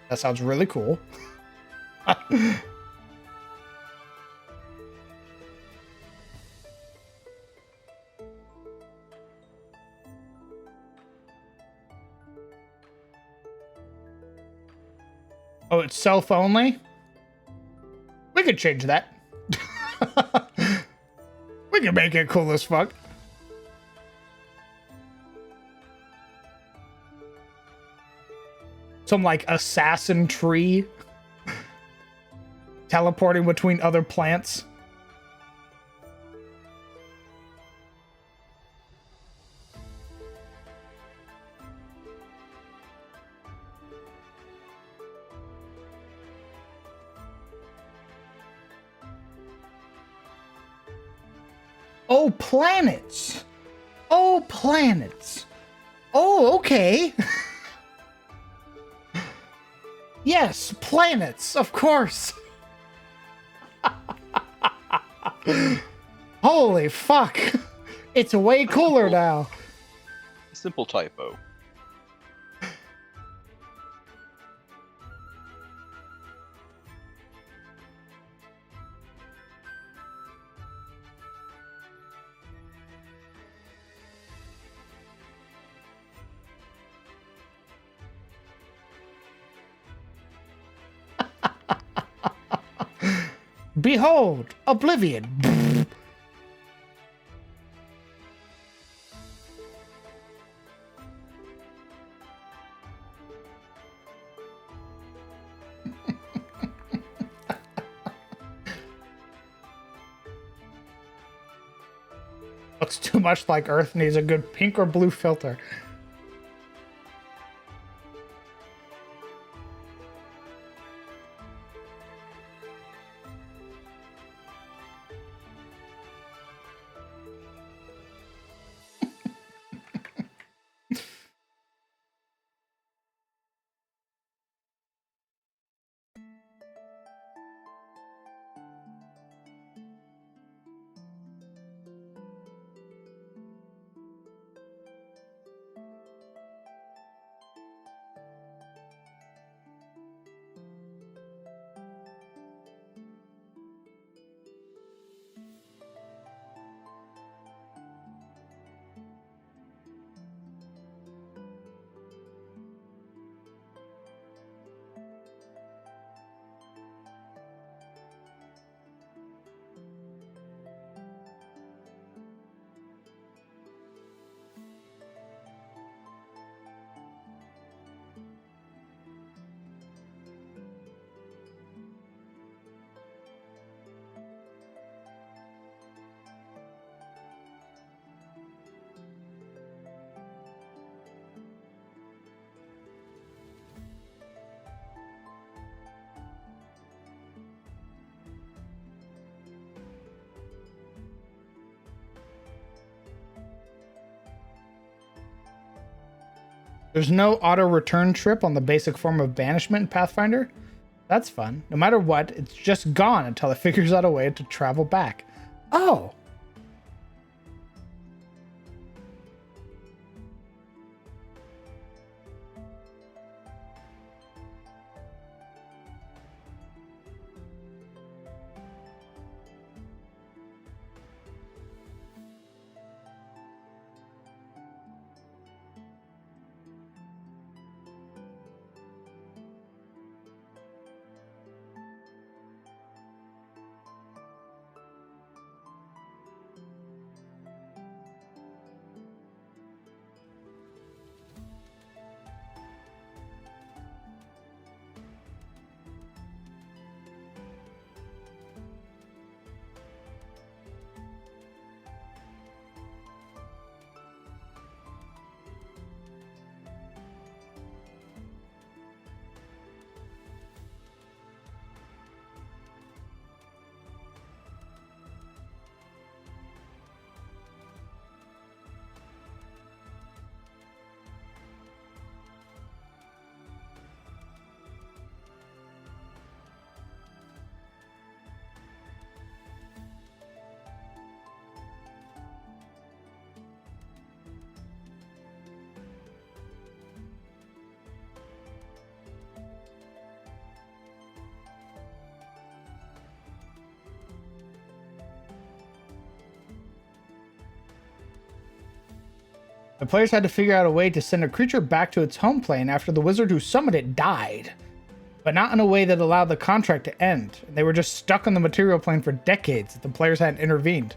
That sounds really cool. Oh, it's self only? We could change that. We can make it cool as fuck. Some like assassin tree teleporting between other plants. Oh, planets. Oh, planets. Oh, okay. Yes, planets, of course. Holy fuck! It's way cooler now. Simple typo. Behold, Oblivion. Looks too much like Earth, needs a good pink or blue filter. There's no auto return trip on the basic form of banishment in Pathfinder. That's fun. No matter what, it's just gone until it figures out a way to travel back. Oh! The players had to figure out a way to send a creature back to its home plane after the wizard who summoned it died, but not in a way that allowed the contract to end. They were just stuck on the material plane for decades if the players hadn't intervened.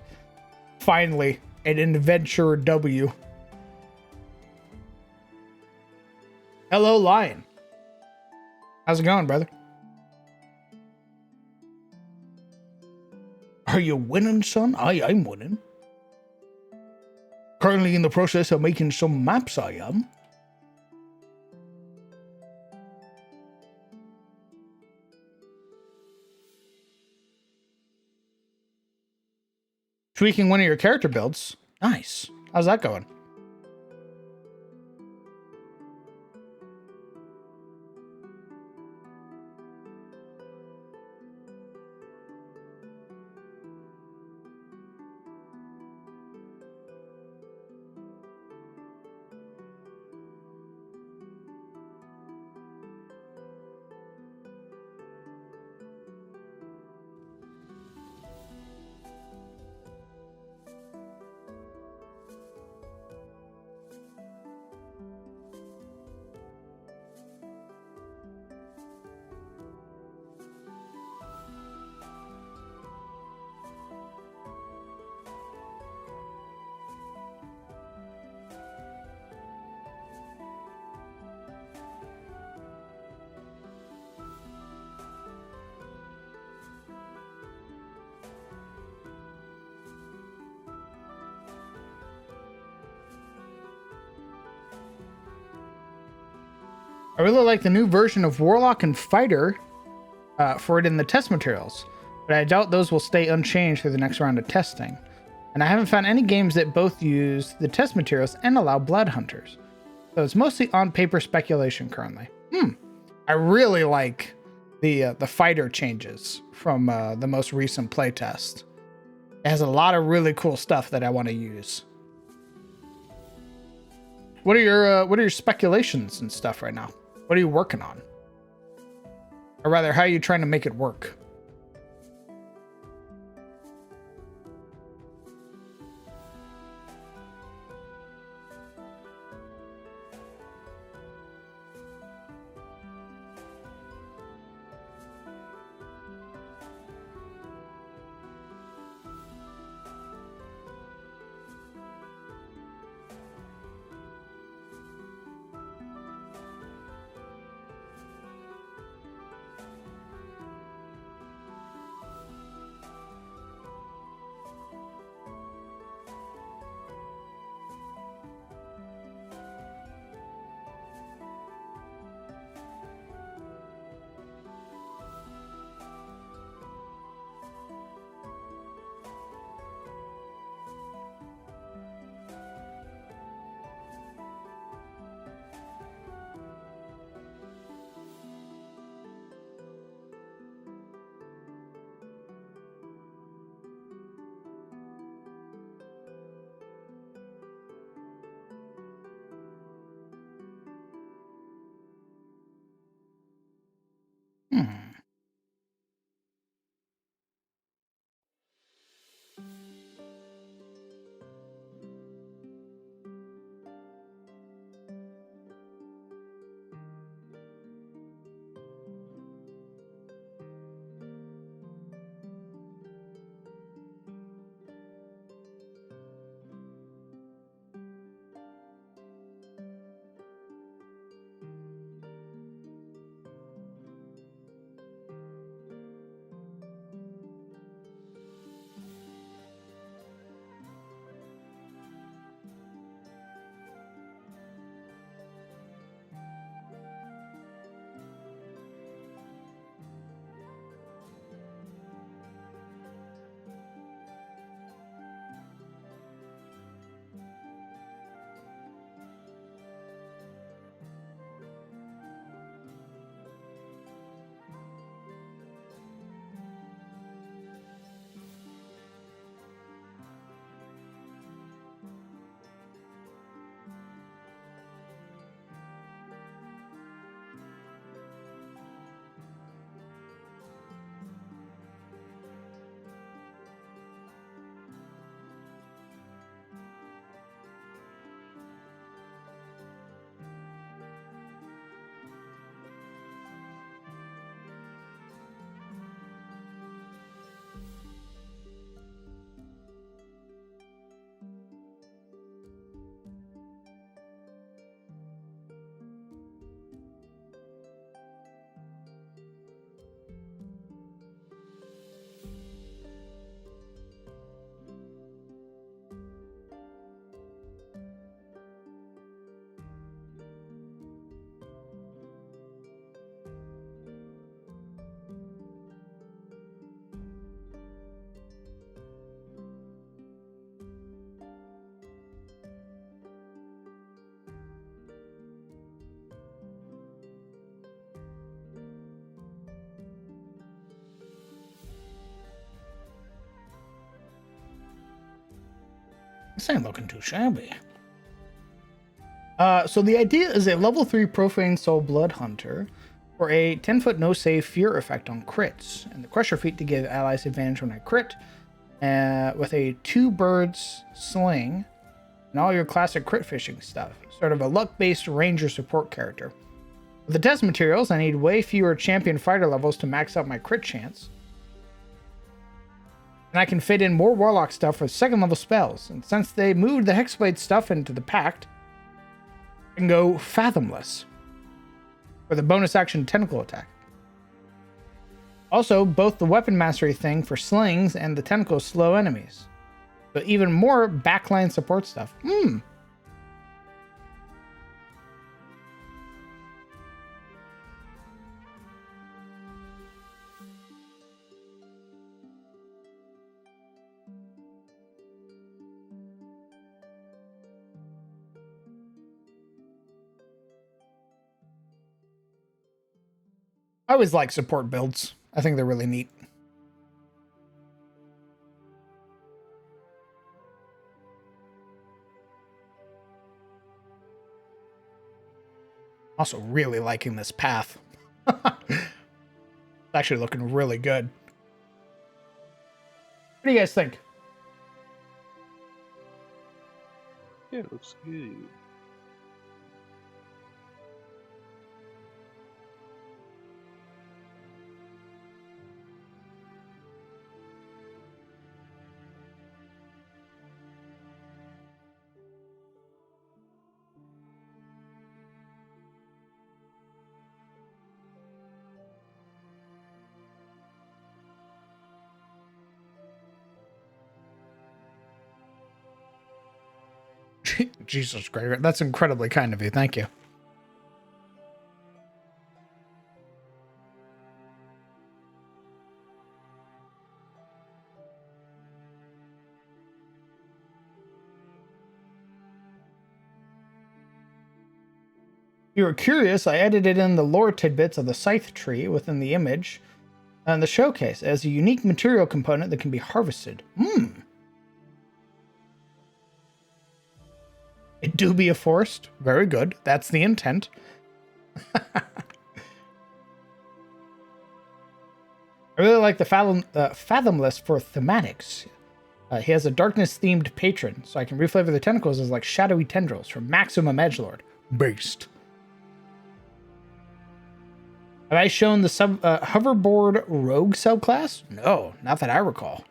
Finally, an adventurer W. Hello, Lion. How's it going, brother? Are you winning, son? I'm winning. Currently in the process of making some maps, I am. Tweaking one of your character builds. Nice. How's that going? I really like the new version of Warlock and Fighter for it in the test materials, but I doubt those will stay unchanged through the next round of testing. And I haven't found any games that both use the test materials and allow blood hunters. So it's mostly on paper speculation currently. I really like the fighter changes from the most recent playtest. It has a lot of really cool stuff that I want to use. What are your speculations and stuff right now? What are you working on? Or rather, how are you trying to make it work? This ain't looking too shabby. So the idea is a level 3 Profane Soul Blood Hunter for a 10-foot no-save fear effect on crits, and the Crusher feat to give allies advantage when I crit, with a 2 birds sling, and all your classic crit fishing stuff. Sort of a luck-based ranger support character. With the test materials, I need way fewer champion fighter levels to max out my crit chance. And I can fit in more Warlock stuff for second level spells. And since they moved the Hexblade stuff into the Pact, I can go Fathomless for the bonus action tentacle attack. Also, both the weapon mastery thing for slings and the tentacles slow enemies. So even more backline support stuff. I always like support builds. I think they're really neat. Also really liking this path. It's actually looking really good. What do you guys think? Yeah, it looks good. Jesus Christ, that's incredibly kind of you. Thank you. If you were curious, I edited in the lore tidbits of the scythe tree within the image and the showcase as a unique material component that can be harvested. It do be a forest. Very good. That's the intent. I really like the Fathomless for thematics. He has a darkness-themed patron, so I can reflavor the tentacles as like shadowy tendrils from Maximum Edgelord. Beast. Have I shown the hoverboard rogue subclass? No, not that I recall.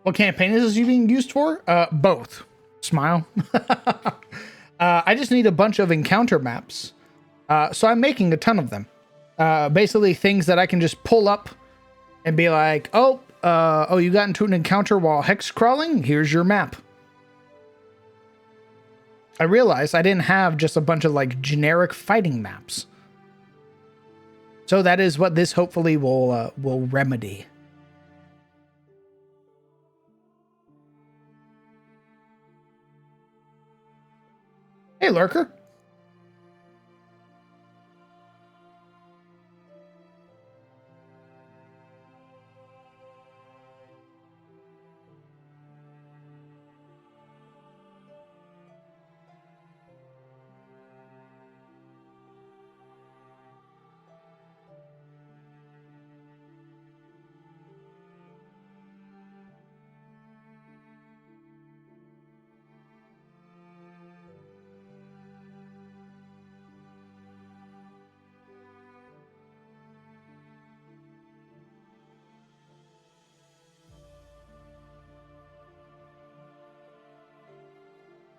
What campaign is this being used for? Both. Smile. I just need a bunch of encounter maps. So I'm making a ton of them. Basically things that I can just pull up and be like, oh, you got into an encounter while hex crawling? Here's your map. I realized I didn't have just a bunch of like generic fighting maps. So that is what this hopefully will remedy. Hey, Lurker.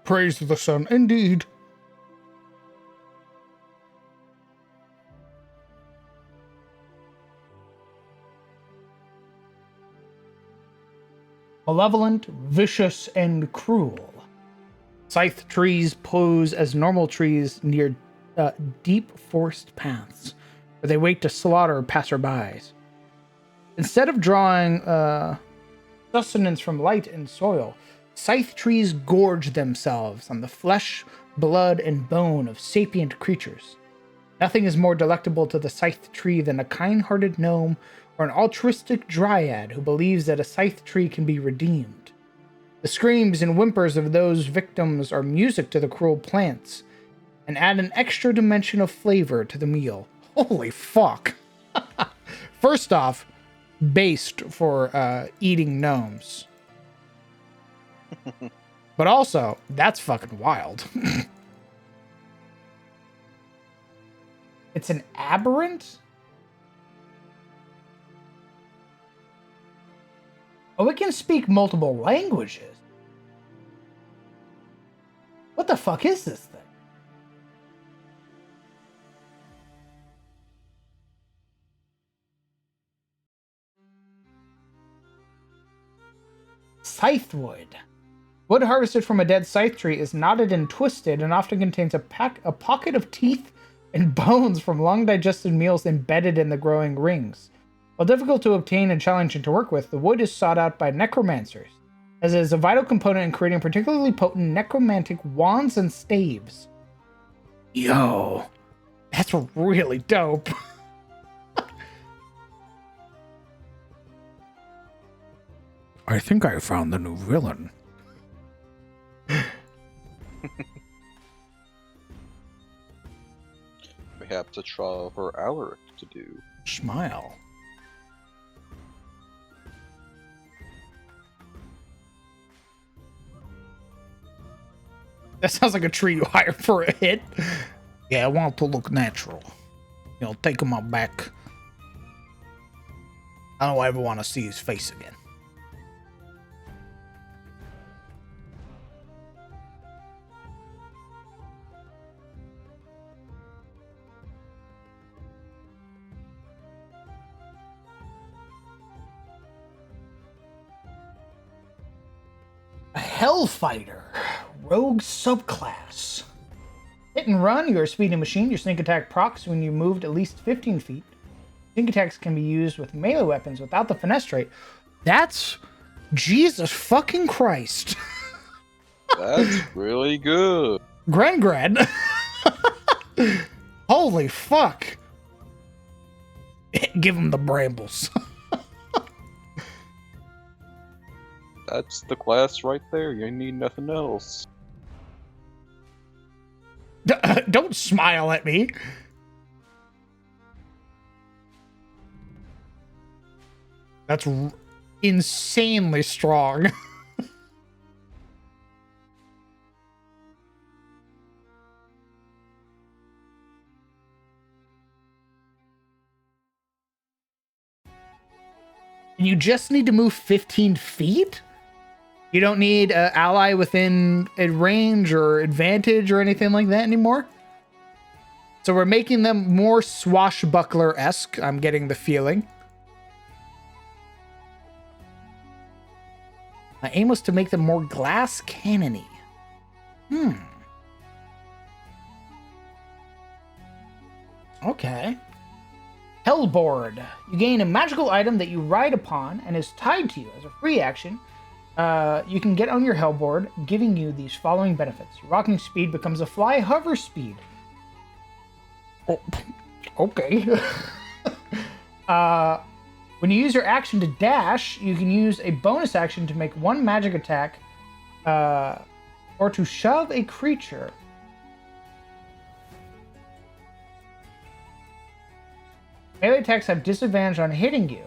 Praise the sun, indeed. Malevolent, vicious, and cruel. Scythe trees pose as normal trees near deep forest paths, where they wait to slaughter passerbys. Instead of drawing sustenance from light and soil, scythe trees gorge themselves on the flesh, blood, and bone of sapient creatures. Nothing is more delectable to the scythe tree than a kind-hearted gnome or an altruistic dryad who believes that a scythe tree can be redeemed. The screams and whimpers of those victims are music to the cruel plants and add an extra dimension of flavor to the meal. Holy fuck. First off, based for eating gnomes. But also, that's fucking wild. It's an aberrant? Oh, it can speak multiple languages. What the fuck is this thing? Scythewood. Wood harvested from a dead scythe tree is knotted and twisted and often contains a pocket of teeth and bones from long-digested meals embedded in the growing rings. While difficult to obtain and challenging to work with, the wood is sought out by necromancers, as it is a vital component in creating particularly potent necromantic wands and staves. Yo, that's really dope. I think I found the new villain. Perhaps a trial for Alaric to do. Smile. That sounds like a tree you hire for a hit. Yeah, I want it to look natural. You know, take him out back. I don't ever want to see his face again. A Hellfighter. Rogue subclass. Hit and run, you're a speedy machine. Your sneak attack procs when you moved at least 15 feet. Sneak attacks can be used with melee weapons without the finesse trait. That's Jesus fucking Christ. That's really good. Gren. Holy fuck. Give him the brambles. That's the class right there. You need nothing else. Don't smile at me. That's insanely strong. And you just need to move 15 feet? You don't need an ally within a range or advantage or anything like that anymore? So we're making them more swashbuckler-esque, I'm getting the feeling. My aim was to make them more glass cannon-y. Okay. Hellboard. You gain a magical item that you ride upon and is tied to you as a free action. You can get on your Hellboard, giving you these following benefits. Your rocking speed becomes a fly hover speed. Oh, okay. When you use your action to dash, you can use a bonus action to make one magic attack, or to shove a creature. Melee attacks have disadvantage on hitting you,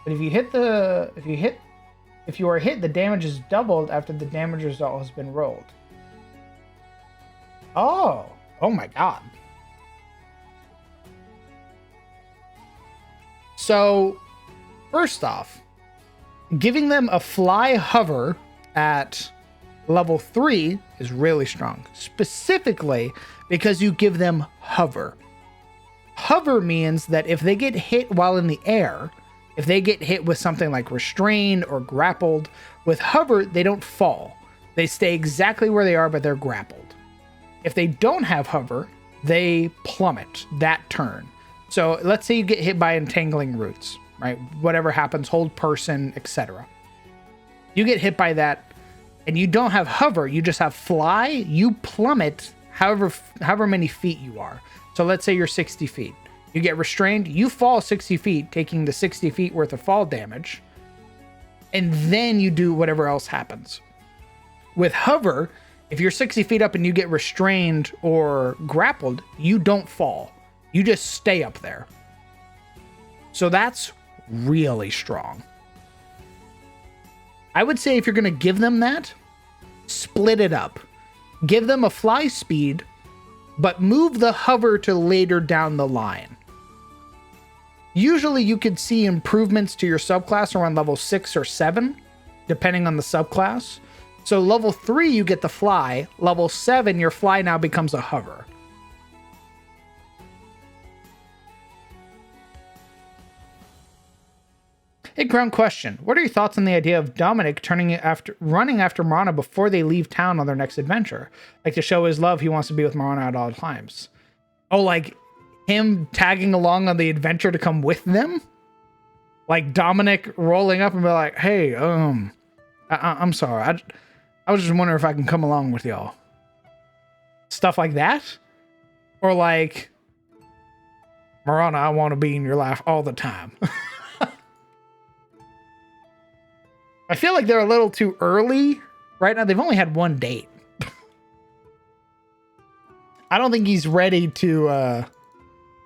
but if you are hit, the damage is doubled after the damage result has been rolled. Oh my god. So, first off, giving them a fly hover at level 3 is really strong. Specifically because you give them hover. Hover means that if they get hit while in the air, if they get hit with something like restrained or grappled, with hover, they don't fall. They stay exactly where they are, but they're grappled. If they don't have hover, they plummet that turn. So let's say you get hit by entangling roots, right? Whatever happens, hold person, etc. You get hit by that and you don't have hover, you just have fly, you plummet however many feet you are. So let's say you're 60 feet. You get restrained, you fall 60 feet, taking the 60 feet worth of fall damage, and then you do whatever else happens. With hover, if you're 60 feet up and you get restrained or grappled, you don't fall. You just stay up there. So that's really strong. I would say if you're going to give them that, split it up. Give them a fly speed, but move the hover to later down the line. Usually you could see improvements to your subclass around level 6 or 7, depending on the subclass. So level 3, you get the fly. Level 7, your fly now becomes a hover. Hey, ground question. What are your thoughts on the idea of Dominic running after Marana before they leave town on their next adventure? Like, to show his love, he wants to be with Marana at all times. Oh, like him tagging along on the adventure to come with them? Like Dominic rolling up and be like, hey, I'm sorry. I was just wondering if I can come along with y'all. Stuff like that? Or like, Marana, I want to be in your life all the time. I feel like they're a little too early right now. They've only had one date. I don't think he's ready to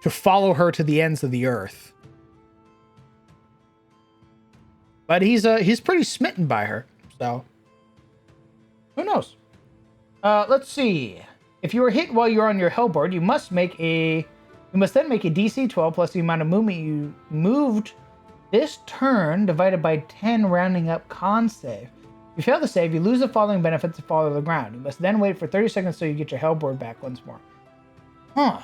follow her to the ends of the earth. But he's pretty smitten by her. So who knows? Let's see. If you were hit while you're on your hellboard, you must then make a DC 12 plus the amount of movement you moved this turn divided by 10, rounding up con save. If you fail the save, you lose the following benefits to fall to the ground. You must then wait for 30 seconds so you get your hellboard back once more. Huh.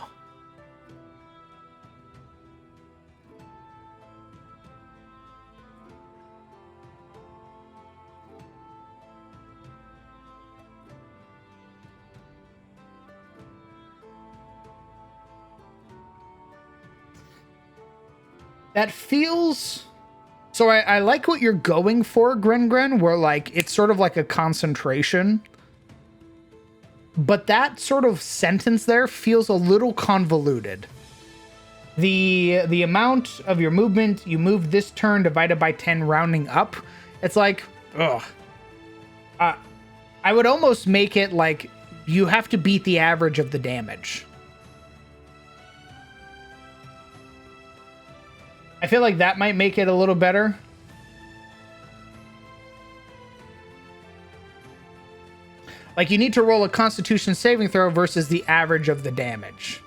That feels... So I like what you're going for, Gren, where like it's sort of like a concentration. But that sort of sentence there feels a little convoluted. The amount of your movement you move this turn divided by 10, rounding up. It's like, ugh. I would almost make it like you have to beat the average of the damage. I feel like that might make it a little better. Like, you need to roll a Constitution saving throw versus the average of the damage.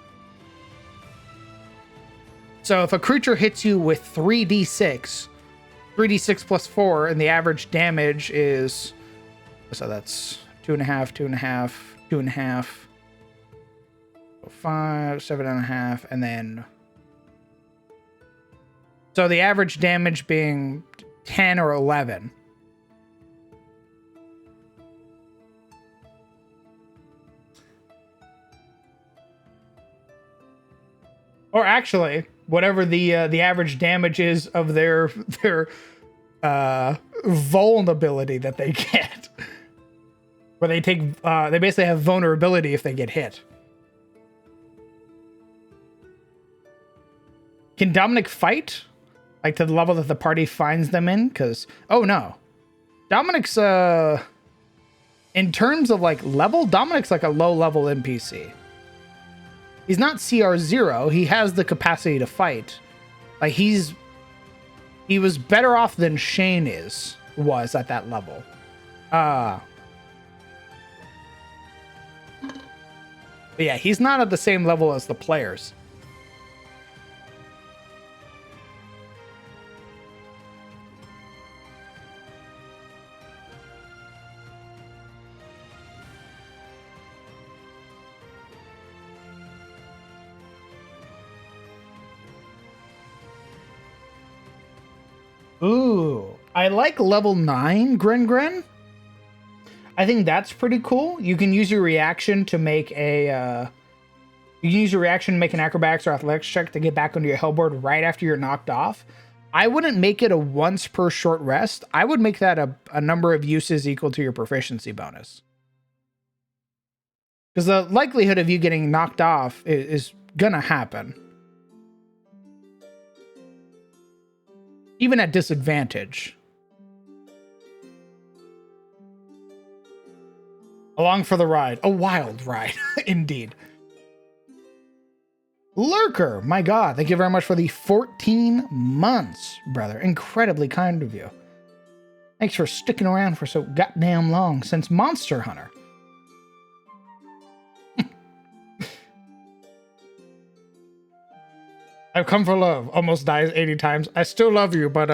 So if a creature hits you with 3d6 plus 4, and the average damage is... So that's 2.5, 2.5, 2.5, 5, 7.5, and then... So the average damage being 10 or 11. Or actually, whatever the average damage is of their vulnerability that they get. Where they take they basically have vulnerability if they get hit. Can Dominic fight? Like, to the level that the party finds them in? Because, oh no. Dominic's, in terms of, like, level, Dominic's like a low-level NPC. He's not CR0. He has the capacity to fight. Like, he was better off than Shane was at that level. But yeah, he's not at the same level as the players. Ooh, I like level 9 Gren. I think that's pretty cool. You can use your reaction to make an acrobatics or athletics check to get back onto your hellboard right after you're knocked off. I wouldn't make it a once per short rest. I would make that a number of uses equal to your proficiency bonus. Because the likelihood of you getting knocked off is gonna happen. Even at disadvantage. Along for the ride. A wild ride, indeed. Lurker, my God, thank you very much for the 14 months, brother. Incredibly kind of you. Thanks for sticking around for so goddamn long since Monster Hunter. I've come for love. Almost dies 80 times. I still love you, but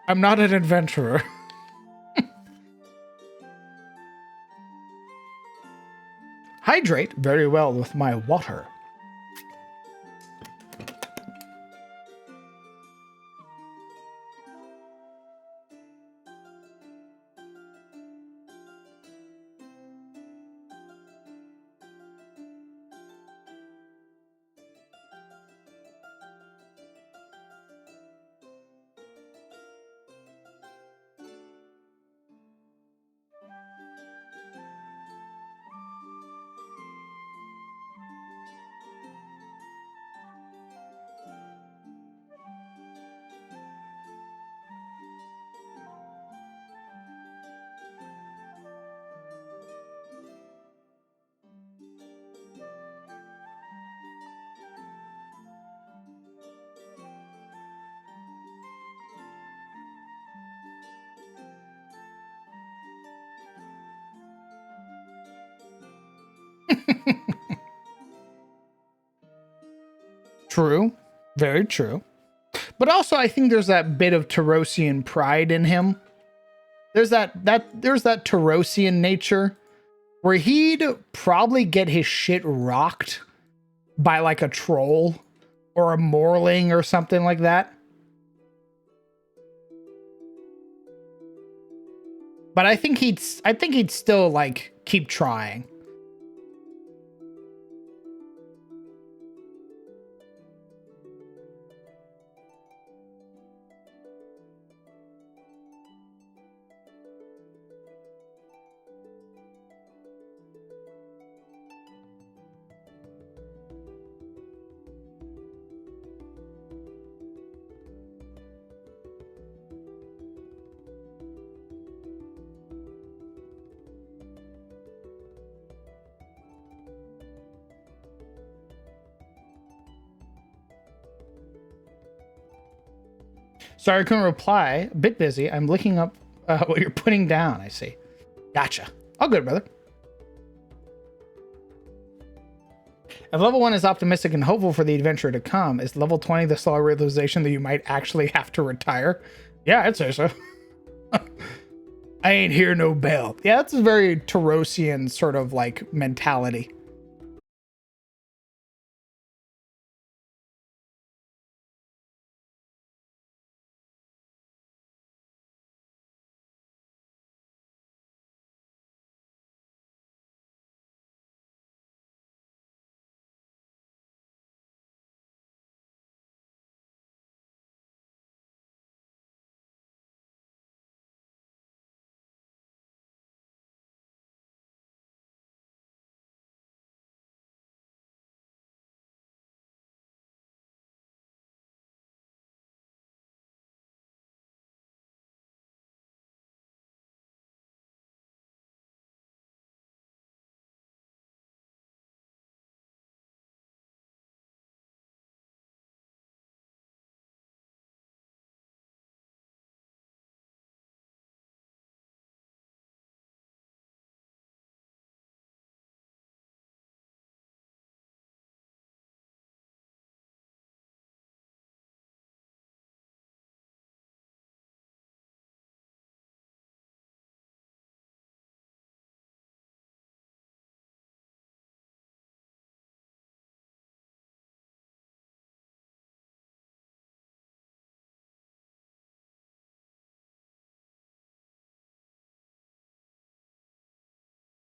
I'm not an adventurer. Hydrate very well with my water. True. Very true. But also I think there's that bit of Tarosian pride in him. There's that Tarosian nature where he'd probably get his shit rocked by like a troll or a Morling or something like that. But I think he'd still like keep trying. Sorry, I couldn't reply. A bit busy. I'm looking up what you're putting down. I see. Gotcha. All good, brother. If level 1 is optimistic and hopeful for the adventure to come, is level 20 the slow realization that you might actually have to retire? Yeah, I'd say so. I ain't hear no bell. Yeah, that's a very Tarosian sort of like mentality.